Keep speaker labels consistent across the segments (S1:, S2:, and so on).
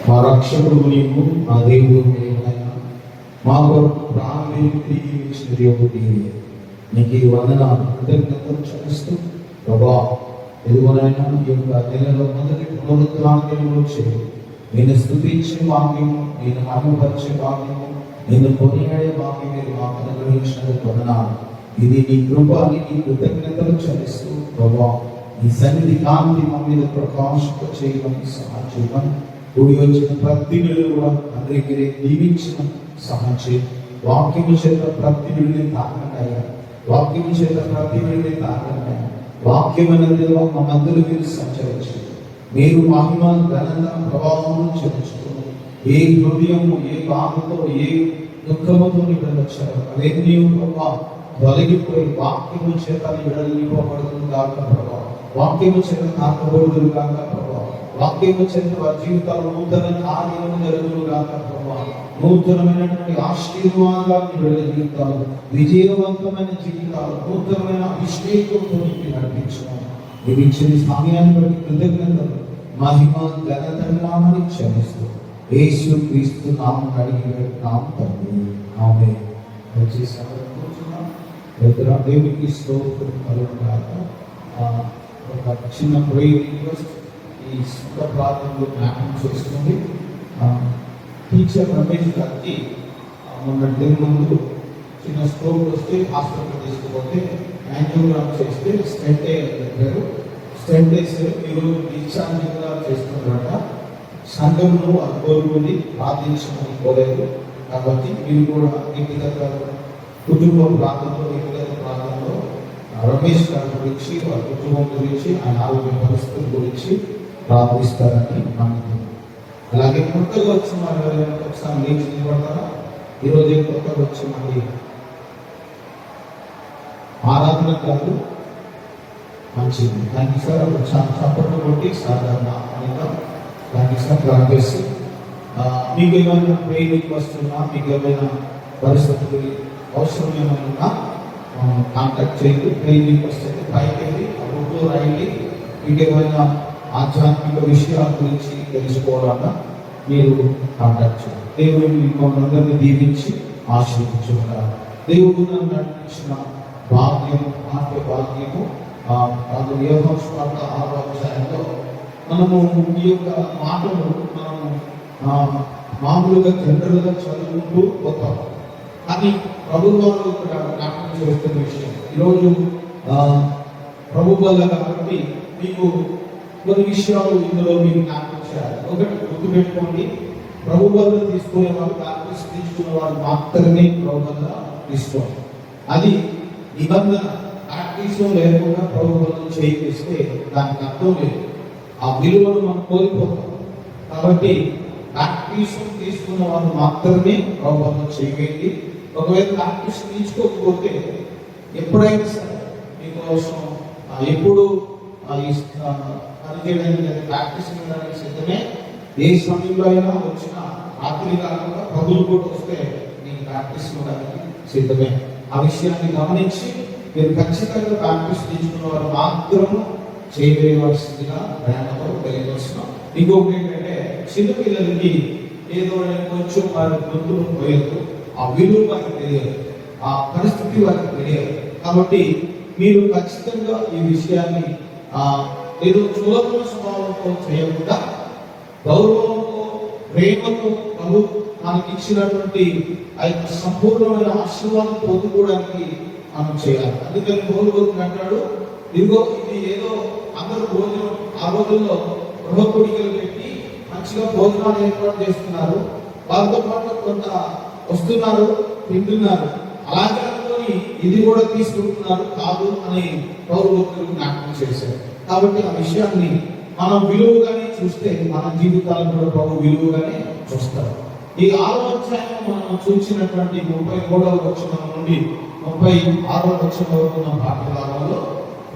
S1: మా రక్షకుడు నీవు, మా దేవుడు నీవైనా, మా కొరకు ప్రాణాన్ని తిరిగి ఇచ్చిన దేవుడు నీవే. నీకు ఈ వందనాలు కృతజ్ఞతలు చెల్లిస్తూ ప్రభా, ఎదుగునైనా ఈ యొక్క నెలలో మొదటి పునరుద్ధరణ దినములు చేయి. నేను స్తుతించే భాగ్యము, నేను మహిమపరిచే భాగ్యము, నేను కొనియాడే భాగ్యం మీరు మాకు అనుగ్రహించినందుకు వందనాలు. ఇది నీ కృప అని నీ కృతజ్ఞతలు చెల్లిస్తూ ప్రభా, నీ సన్నిధి కాంతి మా మీద ప్రకాశింప చేయమని సహాయం చేయమని, కూడి వచ్చిన ప్రతి నెలలు కూడా అందరికీ దీవించిన సహాయం చేయి. వాక్యము చేత ప్రతి నెలని తాకండి అయ్యా, వాక్యము చేత ప్రతి నెలని తాకండి అయ్యా. వాక్యం అనేది మా మధ్యలో మీరు సంచరించు. మీరు మహిమ ఘనత ప్రభావం చెల్లించుకుని ఏ హృదయము ఏ బాధతో ఏ దుఃఖముతో ఇక్కడ వచ్చారు అవన్నీ ప్రభావ తొలగిపోయి వాక్యము చేత విడలిపోబడుతుంది కాక ప్రభావ, వాక్యము చేత తాకబడుతుంది కాక ప్రభావ, వాక్యము చేత వారి జీవితాలు నూతన కార్యము జరుగుతుంది కాక ప్రభావ, నూతనమైనటువంటి ఆశీర్వాదాన్ని విడుదల జీవితాలు, విజయవంతమైన జీవితాలు, నూతనమైన అభిషేకంతో నడిపించడం. మీరు ఇచ్చిన సమయాన్ని బట్టి కృతజ్ఞతలు, మహిమ ఘనత నామానికి క్షమిస్తూ యేసు క్రీస్తు నామం అడిగి పెట్టినాం తండ్రి, ఆమేన్. దేవునికి స్తోత్రం కలుగుగాక. ఒక చిన్న ప్రేయర్ రిక్వెస్ట్ ఈ సుఖ ప్రాంతంలో జ్ఞాపకం చేసుకుంది. టీచర్ రమేష్ గారికి మొన్న ముందు చిన్న స్ట్రోక్ వస్తే హాస్పిటల్ తీసుకుపోతే యాంజియోగ్రామ్ చేస్తే స్టెంట్ చెప్పారు. స్టెంట్ వేసి ఈరోజు డిశ్చార్జింగ్గా చేస్తున్నారట. సంఘంలో అది కోరుకుని ప్రార్థించమని కోరారు. కాబట్టి మీరు కూడా వ్యక్తిగత కుటుంబ ప్రాంతంలో వ్యక్తిగత ప్రాంతంలో రమేష్ గారి గురించి, వారి కుటుంబం గురించి, ఆయన ఆరోగ్య పరిస్థితుల గురించి ప్రార్థిస్తారని నమ్ముతున్నాను. అలాగే కొత్తగా వచ్చిన వారు ఎవరైనా ఒకసారి లేచి నిలబడతారా? ఈరోజు కొత్తగా వచ్చి మళ్ళీ ఆరాధన కాదు, మంచిది. Thank you sir. చాలా చప్పట్లు కొట్టి సాధారణ అనిగా థ్యాంక్ యూ సార్. ప్రార్థిస్తూ మీకు ఏమైనా ప్రేయర్ రిక్వెస్ట్ ఉన్నా, మీకు ఏమైనా పరిస్థితులు అవసరం ఏమైనా కాంటాక్ట్ చేయండి. ప్రేయర్ రిక్వెస్ట్ అయితే పైకి వెళ్ళి అప్పుడు రైండి. మీకు ఏమైనా ఆధ్యాత్మిక విషయాల గురించి తెలుసుకోవాలన్నా మీరు కాంటాక్ట్ చేయండి. దేవుడు మిమ్మల్ని అందరినీ దీవించి ఆశీర్వదించుకుంటారు. దేవుడు నన్ను నడిపించిన భాగ్యము, ఆత్మ భాగ్యము ఆరోగ్యంలో మనము ఈ యొక్క మాటలు మనము మామూలుగా జనరల్గా చదువుకుంటూ పోతాం. కానీ ప్రభుత్వాలు ఇక్కడ జ్ఞాపకం చేస్తున్న విషయం ఈరోజు ప్రభు వల్ల కాబట్టి మీకు కొన్ని విషయాలు ఇందులో మీరు జ్ఞాపకం చేయాలి. ఒకటి గుర్తుపెట్టుకోండి, ప్రభు వల్ల తీసుకునే వాళ్ళు, ప్రాక్టీస్ తీసుకునే వాళ్ళు మాత్రమే ప్రభు వల్ల తీసుకోవాలి. అది నిబంధన. ప్రాక్టీస్ లేకుండా ప్రభు వల్ల చేయిస్తే దానికి అర్థం లేదు, ఆ విలువను మనం కోల్పోతాం. కాబట్టి ప్రాక్టీస్ తీసుకున్న వాళ్ళు మాత్రమే ప్రభు వల్ల చేయండి. ఒకవేళ ప్రాక్టీస్ తీసుకోకపోతే ఎప్పుడైనా సరే మీకోసం ఎప్పుడు పనిచేయడానికి ప్రాక్టీస్ చేయడానికి సిద్ధమే. ఏ సమయంలో అయినా వచ్చిన రాత్రి కాకుండా ప్రభులు కూడా వస్తే నేను ప్రాక్టీస్ చేయడానికి సిద్ధమే. ఆ విషయాన్ని గమనించి మీరు ఖచ్చితంగా ప్రాక్టీస్ తీసుకున్న వారు మాత్రము చేయవలసిందిగా ప్రయాణంలో తెలియవలసిన. ఇంకొకటి ఏంటంటే, చిన్న పిల్లలకి ఏదో కొంచెం వారి గొంతులు పోయదు, ఆ విలువ వారికి తెలియదు, ఆ పరిస్థితి వారికి తెలియదు. కాబట్టి మీరు ఖచ్చితంగా ఈ విషయాన్ని ఏదో చులకన స్వభావంతో చేయకుండా గౌరవంతో, ప్రేమతో ప్రభు మనకి ఇచ్చినటువంటి ఆ యొక్క సంపూర్ణమైన ఆశీర్వాదం పొందుకోవడానికి మనం చేయాలి. అందుకని పౌలు అంటాడు, ఇదిగో ఇది ఏదో అందరూ భోజనం ఆ రోజుల్లో గృహకుడికలు పెట్టి మంచిగా భోజనాలు ఏర్పాటు చేస్తున్నారు, వాళ్ళతో పాటు కొంత వస్తున్నారు, తింటున్నారు, అలాగే అనుకొని ఇది కూడా తీసుకుంటున్నారు కాదు అని పౌలు జ్ఞాపకం చేశారు. కాబట్టి ఆ విషయాన్ని మనం విలువగానే చూస్తే మన జీవితాలను కూడా ప్రభు విలువగానే చూస్తారు. ఈ 6వ అధ్యాయం మనం చూసినటువంటి 33వ వచనం నుండి 36వ వచనం వరకు ఉన్న పాఠ్యభాగంలో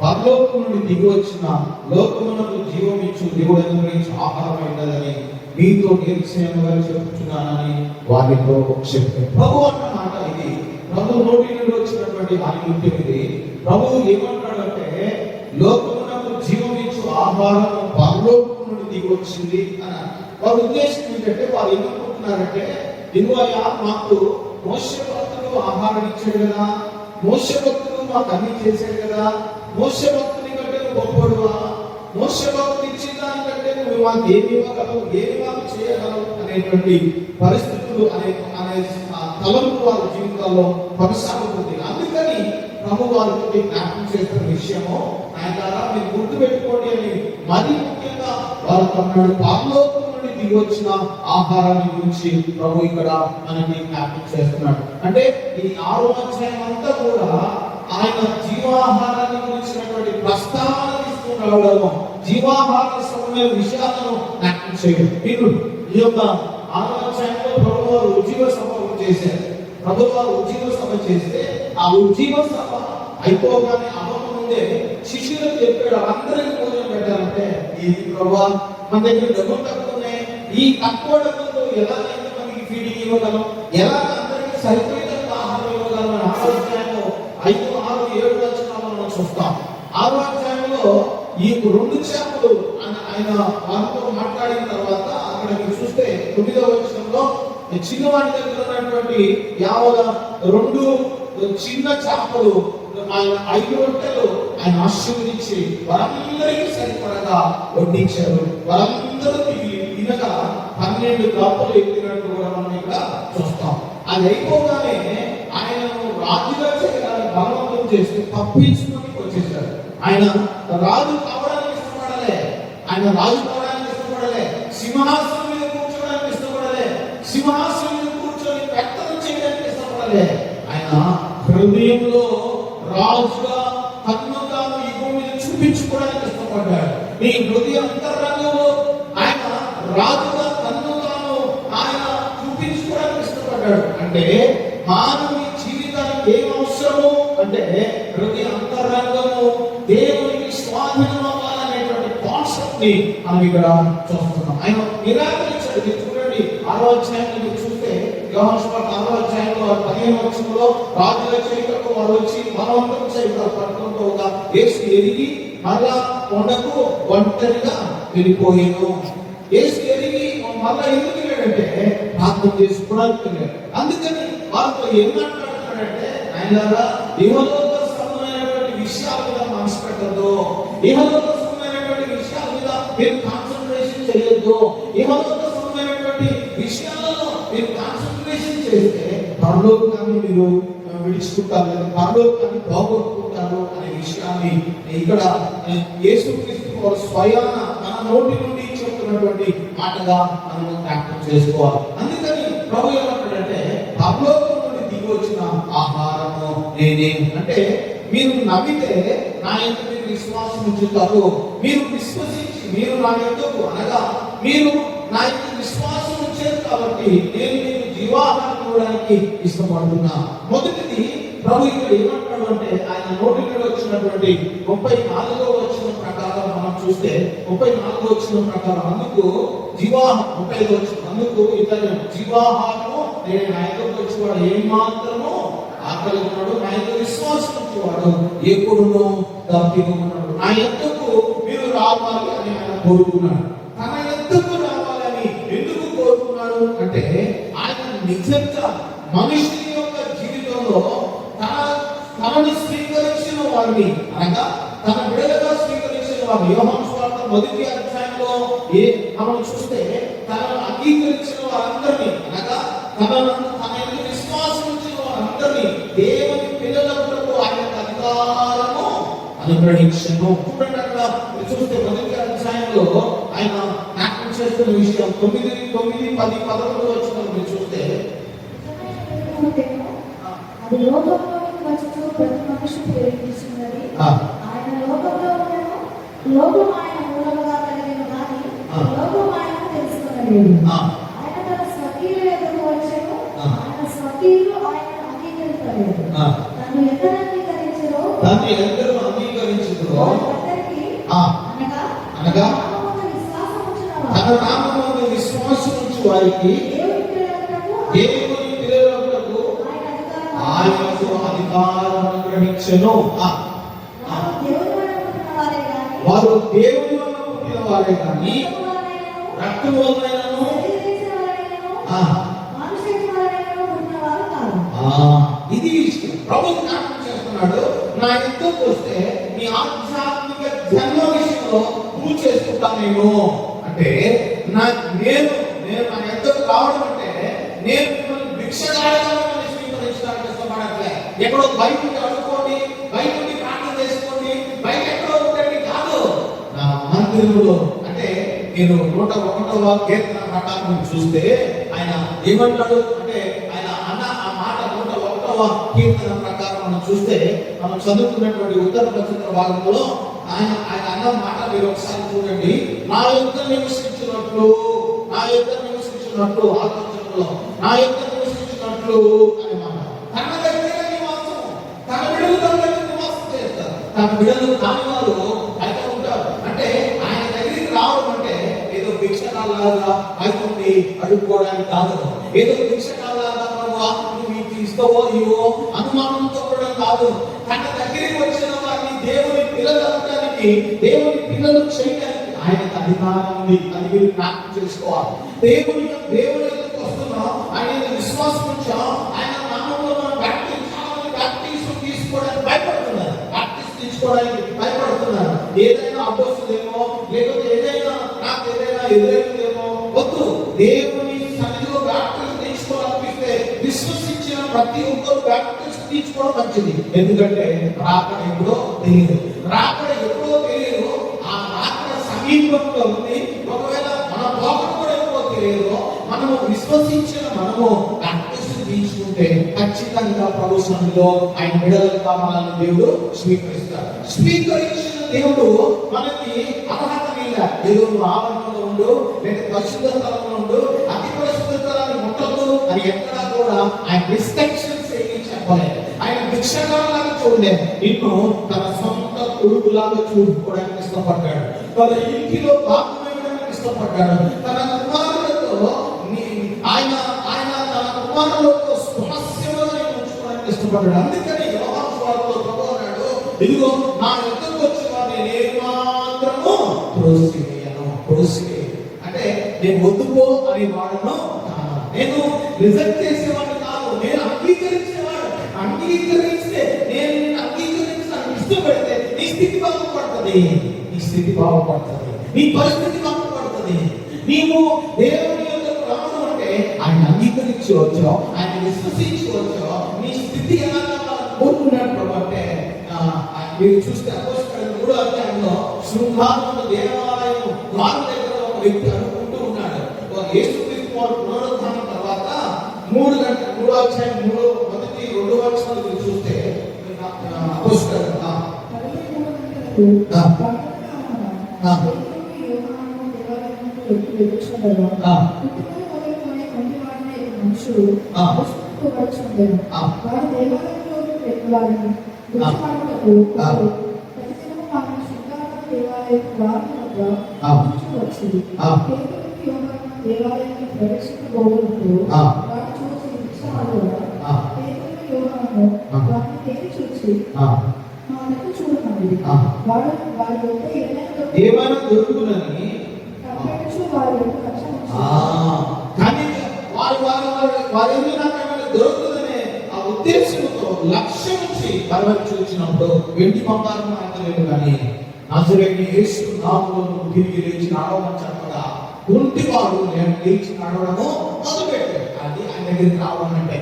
S1: పరలోకం నుండి దిగి వచ్చిన లోకమునకు జీవం ఇచ్చు దేవుడు అనుగ్రహించి ఆహారం అయినదని మీతో నిశ్చయంగా చెప్తున్నానని వారితో చెప్పారు. ప్రభు అన్న మాట ఇది. ప్రభు నోటి నుండి వచ్చినటువంటి వాక్యం ఇది. ప్రభు ఏమంటాడంటే, లోకమునకు జీవం ఇచ్చు ఆహారం పరలోకం నుండి దిగి వచ్చింది అని వారి ఉద్దేశం ఏంటంటే వారు ఏమనుకుంటున్నారంటే, ఇదిగోయ్యా మాకు మోషే భక్తుడు ఆహారం ఇచ్చాడు కదా, మోషే భక్తుడు మాకు అన్ని చేశాడు కదా, మోషే భక్తుని కంటే నువ్వు గొప్పడువా, మోషే భక్తుడు ఇచ్చిన దానికంటే నువ్వు మాకు ఏమి ఇవ్వగలవు, ఏమి మాకు చేయగలవు అనేటువంటి పరిస్థితులు అనే తలంపు వారి జీవితాల్లో కొనసాగుతుంది. అందుకని ప్రభు వారికి జ్ఞాపకం చేస్తున్న విషయము, ఆయన ద్వారా మీరు గుర్తు పెట్టుకోండి అని మరీ ముఖ్యంగా వారు అన్నాడు. పరలోకం నుండి దిగి వచ్చిన ఆహారాన్ని గురించి ప్రభు ఇక్కడ మనకి జ్ఞాపకం చేస్తున్నాడు. అంటే ఈ 6వ అధ్యాయం అంతా కూడా ఆయన జీవాహారాన్ని గురించినటువంటి ప్రస్తావన తీసుకురావడము, జీవాహార సంబంధమైన విషయాలను జ్ఞాపకం చేయడం. మీరు ఈ యొక్క 6వ అధ్యాయంలో ప్రభు వారు ఉజ్జీవ సభ చేశారు. ప్రభు వారు ఉజ్జీవ సభ చేస్తే ఆ ఉజ్జీవ సభ అయిపోగానే అవ్వకముందే శిష్యులకు చెప్పాడు, అందరికీ భోజనం పెట్టాలంటే ఇది ప్రభా మన దగ్గర డబ్బులు తక్కువ ఉన్నాయి, ఈ తక్కువ డబ్బులతో ఎలాగైతే మనకి ఫీడింగ్ ఇవ్వగలం, ఎలా అందరికీ సరిపోయేంత ఆహారం ఇవ్వగలం అని 6వ అధ్యాయంలో 5, 6, 7 వచనాలను మనం చూస్తాం. 6వ అధ్యాయంలో ఈ 2 చేపలు ఆయన వారితో మాట్లాడిన తర్వాత అక్కడ మీరు చూస్తే 9వ వచనంలో చిన్నవాడి దగ్గర ఉన్నటువంటి 2 చిన్న చేపలు ఆయన 5 రొట్టెలు ఆయన ఆశీర్వదించి వారందరికీ సరిపడగా వడ్డించారు. వారందరూ తినగా 12 గంపలు ఎత్తినట్టు కూడా మనం ఇక్కడ చూస్తాం. అది అయిపోగానే ఆయనను రాజుగా చేయడానికి బలవంతం చేసి తప్పించుకొని వచ్చేసారు. ఆయన రాజు కావడానికి ఇష్టపడలే, ఆయన రాజు కావడానికి ఇష్టపడలే, సింహాసనం మీద కూర్చోడానికి ఇష్టపడలే, సింహాసనం మీద కూర్చొని పెత్తనం చేయడానికి ఇష్టపడలే. ఆయన హృదయంలో రాజుగా తన్ను తాను ఈ భూమి మీద చూపించుకోవడానికి ఇష్టపడ్డాడు. నీ హృదయ అంతరంగంలో ఆయన రాజుగా తన్ను తాను ఆయన చూపించుకోవడానికి ఇష్టపడ్డాడు. అంటే మానవుని జీవితానికి ఏం అవసరము అంటే హృదయ అంతరంగము దేవునికి స్వాధీనం అవ్వాలనేటువంటి కాన్సెప్ట్ ని మనం ఇక్కడ చూస్తున్నాం. ఆయన నిరాకరించాడు. మీరు చూడండి 6వ అధ్యాయంలో మీరు చూస్తే యోహాను సువార్త 6వ అధ్యాయంలో 15వ వచనంలో రాజుల చేతులకు వారు వచ్చి బలవంతం చేయడం పట్టుకుంటూ యేసు ఎరిగి మళ్ళా కొండకు ఒంటరిగా వెళ్ళిపోయాను. యేసు ఎరిగి మళ్ళా ఎందుకు వెళ్ళాడంటే ప్రార్థన చేసుకోవడానికి వెళ్ళాడు. అందుకని వారితో ఏం మాట్లాడుతున్నాడంటే, ఆయనలారా ఇహలోక సంబంధమైనటువంటి విషయాల మీద మనసు పెట్టద్దు, ఇహలోక సంబంధమైనటువంటి విషయాల మీద మీరు కాన్సన్ట్రేషన్ చేయొద్దు, ఇహలోక సంబంధమైనటువంటి విషయాలలో మీరు కాన్సన్ట్రేషన్ చేస్తే పరలోకాన్ని మీరు విడిచుకుంటారు, పరలోకాన్ని పోగొట్టుకుంటారు అనే విషయాన్ని ఇక్కడ యేసుక్రీస్తు స్వయాన మన నోటి నుండి చెప్తున్నటువంటి మాటగా మనం జ్ఞాపకం చేసుకోవాలి. అందుకని ప్రభు ఏమంటాడంటే, పరలోకం నుండి దిగి వచ్చిన ఆహారము నేనే. అంటే మీరు నమ్మితే నా యందు మీరు విశ్వాసం ఉంచుతారు, మీరు విశ్వసించి మీరు నా యందు అనగా మీరు నా యందు విశ్వాసం ఉంచారు కాబట్టి నేను మీకు జీవాహారం ఇవ్వడానికి ఇష్టపడుతున్నా. మొదటిది ప్రభు ఇక్కడ ఏమంటాడు అంటే, ఆయన నోటి నుండి వచ్చినటువంటి 34వ వచనం ప్రకారం మనం చూస్తే 34వ వచనం ప్రకారం అందుకు జీవాహారం 35వ వచనం అందుకు ఇతను జీవాహారము నేను నా యందుకు వచ్చేవాడు ఏం మాత్రము ఆకలి ఉన్నాడు, నా యందు విశ్వాసం ఉంచేవాడు ఎప్పుడునూ దప్పిగా ఉన్నాడు. నా యందుకు మీరు రావాలి అని ఆయన కోరుకున్నాడు. తన యందుకు రావాలని ఎందుకు కోరుకున్నాడు అంటే, ఆయన నిజంగా మనిషి యొక్క జీవితంలో తనని స్వీకరించిన వారిని అనగా తన బిడ్డలుగా స్వీకరించిన వారిని యోహాను సువార్త 1వ అధ్యాయంలో మనం చూస్తే తనను అంగీకరించిన వారందరినీ అనగా తన యందు విశ్వాసం ఉంచిన వారందరినీ దేవుని పిల్లలకు ఆయన అధికారము అనుగ్రహించను. చూడండి అక్కడ చూస్తే 1వ అధ్యాయంలో ఆయన జ్ఞాపకం చేస్తున్న విషయం 9, 10, 11 వచనాలు మీరు చూస్తే
S2: అది లోకంలోకి వచ్చి ప్రతి మనిషి ప్రేరేపిస్తున్నది. ఆయన లోకంలో ఉన్నాను, లోకం ఆయన మూలముగా కలిగిన కానీ లోకం ఆయన తెలుసుకున్నది. ఆయన తన స్వకీయుల ఎదురు వచ్చాను, ఆయన స్వకీయులు ఆయన అంగీకరించలేదు. తను ఎక్కడ అంగీకరించరో
S1: అనగా తన నామమున విశ్వాసం ఉంచు వారికి దేవుని పిల్లలకు ఆయనకు అధికారం అనుగ్రహించెను. వారు దేవుని వల్ల పుట్టిన వారే కానీ రక్తము వలనైనను ఇది ప్రభు జ్ఞాపకం చేస్తున్నాడు. నా యుద్ధకు వస్తే మీ ఆధ్యాత్మిక జన్మ విషయంలో ప్రూవ్ చేసుకుంటా నేను అంటే నేను నా యుద్ధకు రావడం అంటే నేను మిమ్మల్ని భిక్షగాడిగా స్వీకరించడానికి ఇష్టపడట్లే. ఎక్కడో బయట అడుక్కోండి, బయట ప్రార్థన చేసుకోండి, బయట ఎక్కడో ఉండండి కాదు. నా మందిరంలో అంటే నేను 101వ కీర్తన ప్రకారం చూస్తే ఆయన ఏమంటాడు అంటే ఆయన అన్న ఆ మాట 101వ కీర్తన ప్రకారం మనం చూస్తే మనం చదువుకున్నటువంటి ఉత్తర పశ్చిమ భాగంలో ఆయన అన్న మాట మీరు ఒకసారి చూడండి. నా యొక్క నివసించినట్లు ఆలోచనలో నా యొక్క నివసించినట్లు అనే మాట. తన దగ్గర నివాసం, తన బిడ్డలు తన దగ్గర నివాసం చేస్తారు. తన బిడ్డలు కాని వారు అయితే ఉంటారు. అంటే ఆయన దగ్గరికి రావడం అంటే ఏదో భిక్షకాలాగా అయితే అడుక్కోవడానికి కాదు. ఏదో భిక్షకాలాగా నువ్వు ఇది ఇస్తావో ఇవో అనుమానంతో కూడా కాదు. తన దగ్గరికి వచ్చిన వారిని దేవుని పిల్లలు అనడానికి, దేవుని పిల్లలు చేయడానికి ఆయనకు అధికారం ఉంది. అది మీరు జ్ఞాపకం చేసుకోవాలి. దేవుని దగ్గరికి వస్తున్నాం, ఆయన విశ్వాసం ఉంచాం, ఆయన నామంలో మనం బ్యాప్టిజం తీసుకోవడానికి భయపడుతున్నారు. బ్యాప్టిజం తీసుకోవడానికి భయపడుతున్నారు. ఏదైనా అడ్డొస్తుందేమో, లేకపోతే ఏదైనా నాకు ఏదైనా ఎదురైందేమో వద్దు. దేవుని సన్నిధిలో బ్యాప్టిజం తీసుకోవాలనిపిస్తే విశ్వసించిన ప్రతి ఒక్కరు బ్యాప్టిజం తీసుకోవడం మంచిది. ఎందుకంటే రాకడ ఎప్పుడో తెలియదు. ఆ రాకడ సమీపంలో ఉంది. ఒకవేళ మన పోకడ కూడా ఎప్పుడో తెలియదు. మనము విశ్వసించిన బ్యాప్టిజం తీసుకుంటే ఖచ్చితంగా ప్రభు సన్నిధిలో ఆయన బిడ్డలుగా మనల్ని దేవుడు స్వీకరిస్తాడు. స్వీకరించిన దేవుడు మనకి అర్హత ఏదో ఆవరణలో ఉండు, లేదా పరిశుద్ధ స్థలంలో ఉండు, అతి పరిశుద్ధ స్థలాన్ని ముట్టదు అని ఎక్కడా కూడా ఆయన రిస్ట్రిక్షన్స్ ఏమీ చెప్పలేదు. ఆయన భిక్షగాలాగా చూడలేదు. నిన్ను తన సొంత కొడుకులాగా చూసుకోవడానికి ఇష్టపడ్డాడు. తన ఇంటిలో భాగమేయడానికి ఇష్టపడ్డాడు. తన కుమారులతో ఆయన తన కుమారులతో స్వాస్యముగా ఉంచుకోవడానికి ఇష్టపడ్డాడు. అందుకని యోహాను సువార్తలో ప్రభువు అన్నాడు, ఇదిగో నా యుద్ధకు వచ్చిన వారిని నేను మాత్రము పొడిసివేయను. అంటే నేను వద్దుకో అనే వాడను, నేను రిజెక్ట్ చేసేవాడు కాదు, నేను అంగీకరించేవాడు. అంగీకరిస్తే నేను అంగీకరించడానికి ఇష్టపడితే నీ స్థితి బాగుపడుతుంది, నీ పరిస్థితి బాగుపడుతుంది. నీవు దేవుని యొద్దకు రావడం అంటే ఆయన అంగీకరించవచ్చో, ఆయన విశ్వసించవచ్చో, నీ స్థితి ఎలా కోరుకున్నట్టు అంటే మీరు చూస్తే అపోస్తలుల 3వ అధ్యాయంలో శృంగారముల దేవాలయం ద్వారం దగ్గర ఒక వ్యక్తి అనుకుంటూ ఉన్నాడు. యేసుక్రీస్తు వారు పునరుద్ధానం తర్వాత 3వ అధ్యాయం 2వ వచనాలు మీరు చూస్తే అపోస్తలులు
S2: దేవాలయాన్ని ప్రవేశించబోతున్నప్పుడు వారు చూసి చూసి చూడమని వాడు వారి
S1: ఏమైనా దొరుకుతుందని కానీ వారు దొరుకుతుందనే ఆ ఉద్దేశంతో లక్ష్యం నుంచి చూసినప్పుడు వెండి బంగారం లేదు. కానీ నజరేయుడైన యేసు నామములో తిరిగి లేచి నడవమని చెప్పగా కుంటివాడు లేచి నడవడము మొదలుపెట్టాడు. అది ఆయన దగ్గరికి రావడం అంటే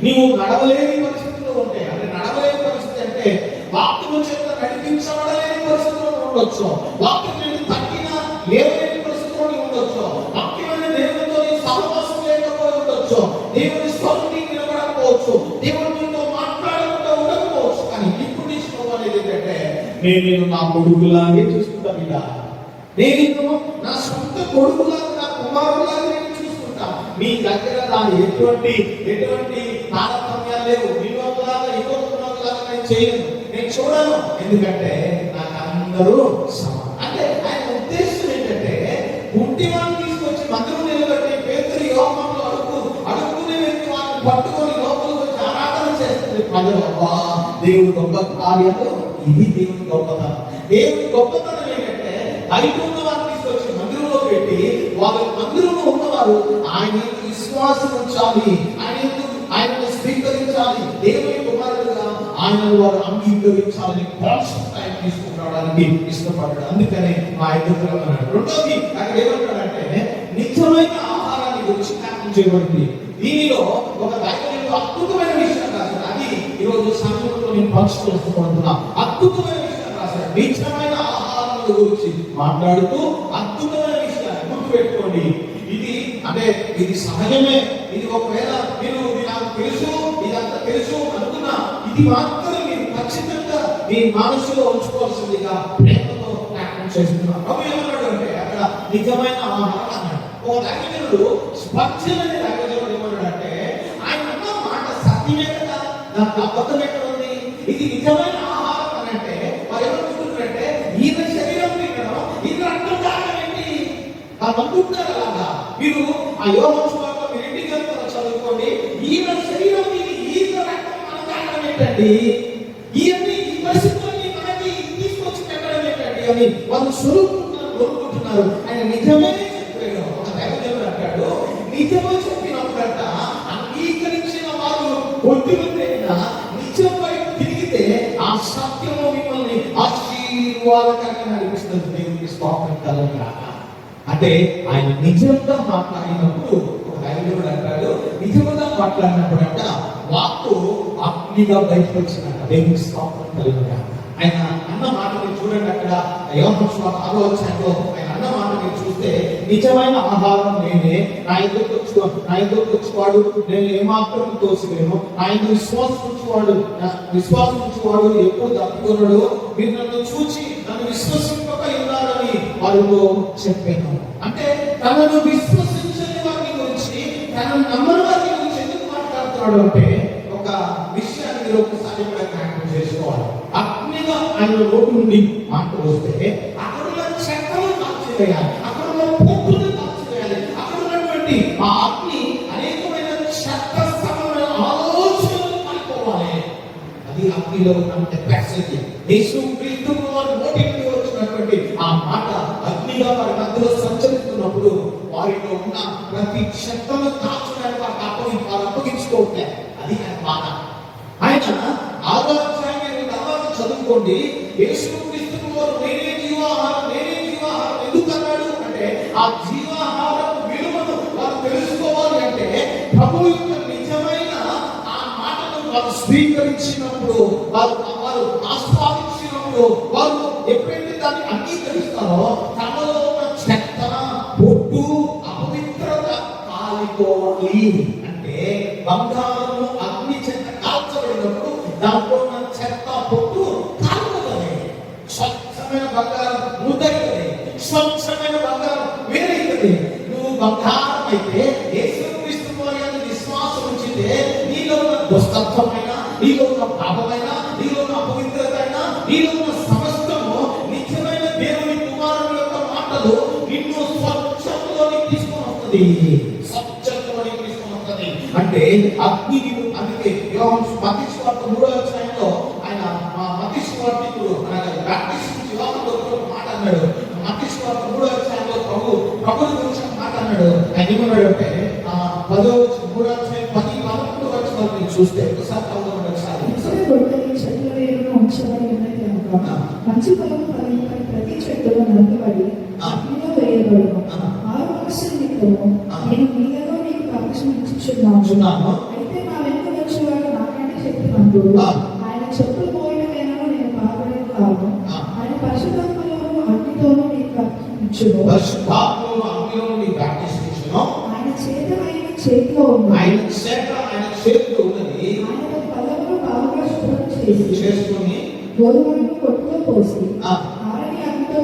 S1: నీవు నడవలేని పరిస్థితిలో ఉంటే, అంటే నడవలేని పరిస్థితి అంటే వాక్యము చేత నడిపించబడలేని పరిస్థితిలో ఉండొచ్చు, వాక్యం చేత తగ్గిన లేవలేని పరిస్థితిలో ఉండొచ్చు, వాక్యమైన దేవునితో సహవాసం లేకపోయి ఉండొచ్చు, దేవుని స్వరం వినబడకపోవచ్చు, దేవునితో మాట్లాడకుండా ఉండకపోవచ్చు. కానీ ఇప్పుడు తీసుకోవాలి ఏంటంటే నేను నా కొడుకులాగే చూసుకుంటాను. ఇలా నేను నా సొంత కొడుకులాగా, నా కుమారులాగా నేను చూసుకుంటా. మీ దగ్గర ఎటువంటి తారతమ్యాలు లేవు. వినోదలాగా నేను చేయను, నేను చూడను. ఎందుకంటే నాకు అందరూ సమానం. అంటే ఆయన ఉద్దేశం ఏంటంటే గుడ్డివాన్ని తీసుకొచ్చి మందిరం నిలబెట్టి పేతురు యోహానులు అడుక్కునే వ్యక్తి వారిని పట్టుకొని లోపలికి వచ్చి ఆరాధన చేస్తుంది ప్రజలు. దేవుని గొప్ప కార్యాలు ఇది. దేవుని గొప్పతనం ఏంటంటే బయట ఉన్న వారిని తీసుకొచ్చి మందిరంలో పెట్టి వారి మందిరంలో ఉన్నవారు ఆయన యందు విశ్వాసం ఉంచాలి, ఆయనను స్వీకరించాలి, దేవుని కుమారుడుగా ఆయనను వారు అంగీకరించాలని కాన్షియస్ టైం తీసుకురావడానికి ఇష్టపడ్డాడు. అందుకనే ఆ ఎదురు అన్నాడు. రెండోది అక్కడ ఏమంటాడంటే నిజమైన ఆహారాన్ని గురించి జ్ఞాపకం చేయబడింది. దీనిలో ఒక దైవజనుడు అద్భుతమైన విషయం రాశాడు. అది ఈరోజు సమయంలో నేను పంచుకోవాలనుకుంటున్నా. అద్భుతమైన విషయం రాశాడు. నిజమైన ఆహారం గురించి మాట్లాడుతూ అద్భుతమైన విషయాన్ని గుర్తుపెట్టుకోండి. ఇది సహజమే. ఇది ఒకవేళ మీరు ఇది నాకు తెలుసు, ఇదంతా తెలుసు అనుకున్నా, ఇది మాత్రం మీరు ఖచ్చితంగా మీ మనసులో ఉంచుకోవాల్సిందిగా ప్రేమతో జ్ఞాపకం చేస్తున్నారు. ప్రభు ఏమన్నాడు అంటే అక్కడ నిజమైన ఆహారం అన్నాడు. ఒక దైవజనుడు స్పర్శన అనే దైవజనుడు ఏమన్నాడంటే ఆయన అన్న మాట సత్యమే కదా, దానికి అబద్ధం ఎక్కడ ఉంది? ఇది నిజమైన ఆహారం అని అంటే వారు ఏమనుకుంటున్నారంటే ఈయన శరీరం తినడం, ఈయన రక్తం తాగడం ఏంటి వాళ్ళు అనుకుంటున్నారు. అలాగా మీరు ఆ యోగం మీరు ఇంటికి వెళ్తారో చదువుకోండి. ఈయన శరీరం ఇది, ఈయన రక్తం మనం తాగడం ఏంటండి? ఇవన్నీ ఈ పరిస్థితులన్నీ మనకి తీసుకొచ్చి పెట్టడం ఏంటండి అని వాళ్ళు కొనుక్కుంటున్నారు. ఆయన నిజమే చెప్పాడు. ఒక దైవజనుడు అంటాడు, నిజమే చెప్పినప్పుడంట అంగీకరించిన వారు ఒంటిగా నిజంపై తిరిగితే ఆ సత్యము మిమ్మల్ని ఆశీర్వాదకరంగా అనిపిస్తుంది. దేవునికి స్తోత్రం కలుగుగాక. అంటే ఆయన నిజంగా మాట్లాడినప్పుడు ఒక దైవజనుడు అంటాడు, నిజంగా మాట్లాడినప్పుడు అంట వాక్కు అగ్నిగా బయటకు వచ్చినట్ట. దేవునికి స్తోత్రం కలుగుగాక. ఆయన అన్న మాట మీరు చూడండి. అక్కడ యోహాను సువార్త 6వ అధ్యాయంలో ఆయన అన్న మాట మీరు చూస్తే నిజమైన ఆహారం నేనే, నా ఎదురుకు వచ్చేవాడు నేను ఏమాత్రం తోసిలేను, ఆయన విశ్వాసం ఉంచువాడు ఎప్పుడు తప్పుకున్నాడు, మీరు నన్ను చూచి నన్ను విశ్వసింపక ఉన్నారని వారితో చెప్పాను. అంటే తనను విశ్వసించని వారి గురించి, తనను నమ్మని వారి గురించి ఎందుకు మాట్లాడుతున్నాడు అంటే ఒక విషయాన్ని మీరు ఒకసారి కూడా జ్ఞాపకం చేసుకోవాలి. అగ్నిగా ఆయన నోటి నుండి మాట వస్తే అక్కడ ఉన్న చెక్కలు కాల్చివేయాలి, అక్కడ ఉన్న పొట్టును కాల్చివేయాలి. అక్కడ ఉన్నటువంటి ఆ అగ్ని అనేకమైన చెత్త సమమైన ఆలోచనలు కాలిపోవాలి. అది అగ్నిలో ఉన్న కెపాసిటీ. యేసు క్రీస్తు వారి నోటి నుండి వచ్చినటువంటి ఆ మాట అగ్నిగా వారి మధ్యలో సంచరిస్తున్నప్పుడు వారిలో ఉన్న ప్రతి చెత్తను కాల్చడానికి వారు అప్పగించుకోవట్లేదు. అది ఆయన మాట. ఆయన ఆలోచన తర్వాత చదువుకోండి. యేసు క్రీస్తు వారు నేనే జీవాహారం ఎందుకు అన్నాడు అంటే ఆ జీవాహారం విలువను వారు తెలుసుకోవాలి. అంటే ప్రభు యొక్క నిజమైన ఆ మాటను వారు స్వీకరించినప్పుడు, వారు ఆస్వాదించినప్పుడు, వారు ఎప్పుడైతే దాన్ని అంగీకరిస్తారో తమలో ఉన్న చెత్త, పొట్టు, అపవిత్రత కాలిపోవాలి. అంటే బంగారము అగ్ని చెత్త కాల్చబడినప్పుడు దాంట్లో ఉన్న చెత్త, పొట్టు కాలిపోతుంది. స్వచ్ఛమైన బంగారం ముద్దవుతుంది, స్వచ్ఛమైన బంగారం వేరైతుంది. నువ్వు బంగారం అయితే యేసుక్రీస్తు వారి యందు విశ్వాసం ఉంచితే నీలో ఉన్న దుష్టత్వమైన, నీలో ఉన్న పాపమైన, నీలో ఉన్న అపవిత్రత అయినా, నీలో ఉన్న సమస్తము నిజమైన దేవుని కుమారుని యొక్క మాటలు నిన్ను స్వచ్ఛతలోకి తీసుకొని వస్తుంది. స్వచ్ఛతలోకి తీసుకొని వస్తుంది. అంటే అగ్ని అందుకే మత్తయి సువార్త 3వ అధ్యాయంలో ఆయన మత్తయి సువార్తికుడు బాప్టిస్ట్ యోహాను ఒక మాట అన్నాడు. మత్తయి సువార్త 3వ అధ్యాయంలో ప్రభువుని గురించి మాట అన్నాడు. ఆయన ఏమన్నాడు అంటే 3వ అధ్యాయం 10-11 వచనాలు మీరు చూస్తే ఒకసారి
S2: మంచి ఫలం ఫలింపని ప్రతి చెట్టులో నరకబడి అగ్నిలో వేయబడును. 6 వర్షాల నిమిత్తము నేను మీలో నీకు ప్రవచనం ఇచ్చుచున్నాను. అయితే నా వెనుక వచ్చేవాడు నాకంటే శక్తిమంతుడు. ఆయన చెప్పులు పోయినవేనో నేను పాల్గొనే కాదు. ఆయన పరిశుద్ధాత్మలోను అగ్నితోనూ నీకు ప్రవచించును. ఆయన చేత ఆయన చేతిలో ఉన్నది. ఆయన పదవులు బాగా శుభ్రం చేసుకుని గోధుమలను పొట్టులో పోసి ఆరని అగ్నితో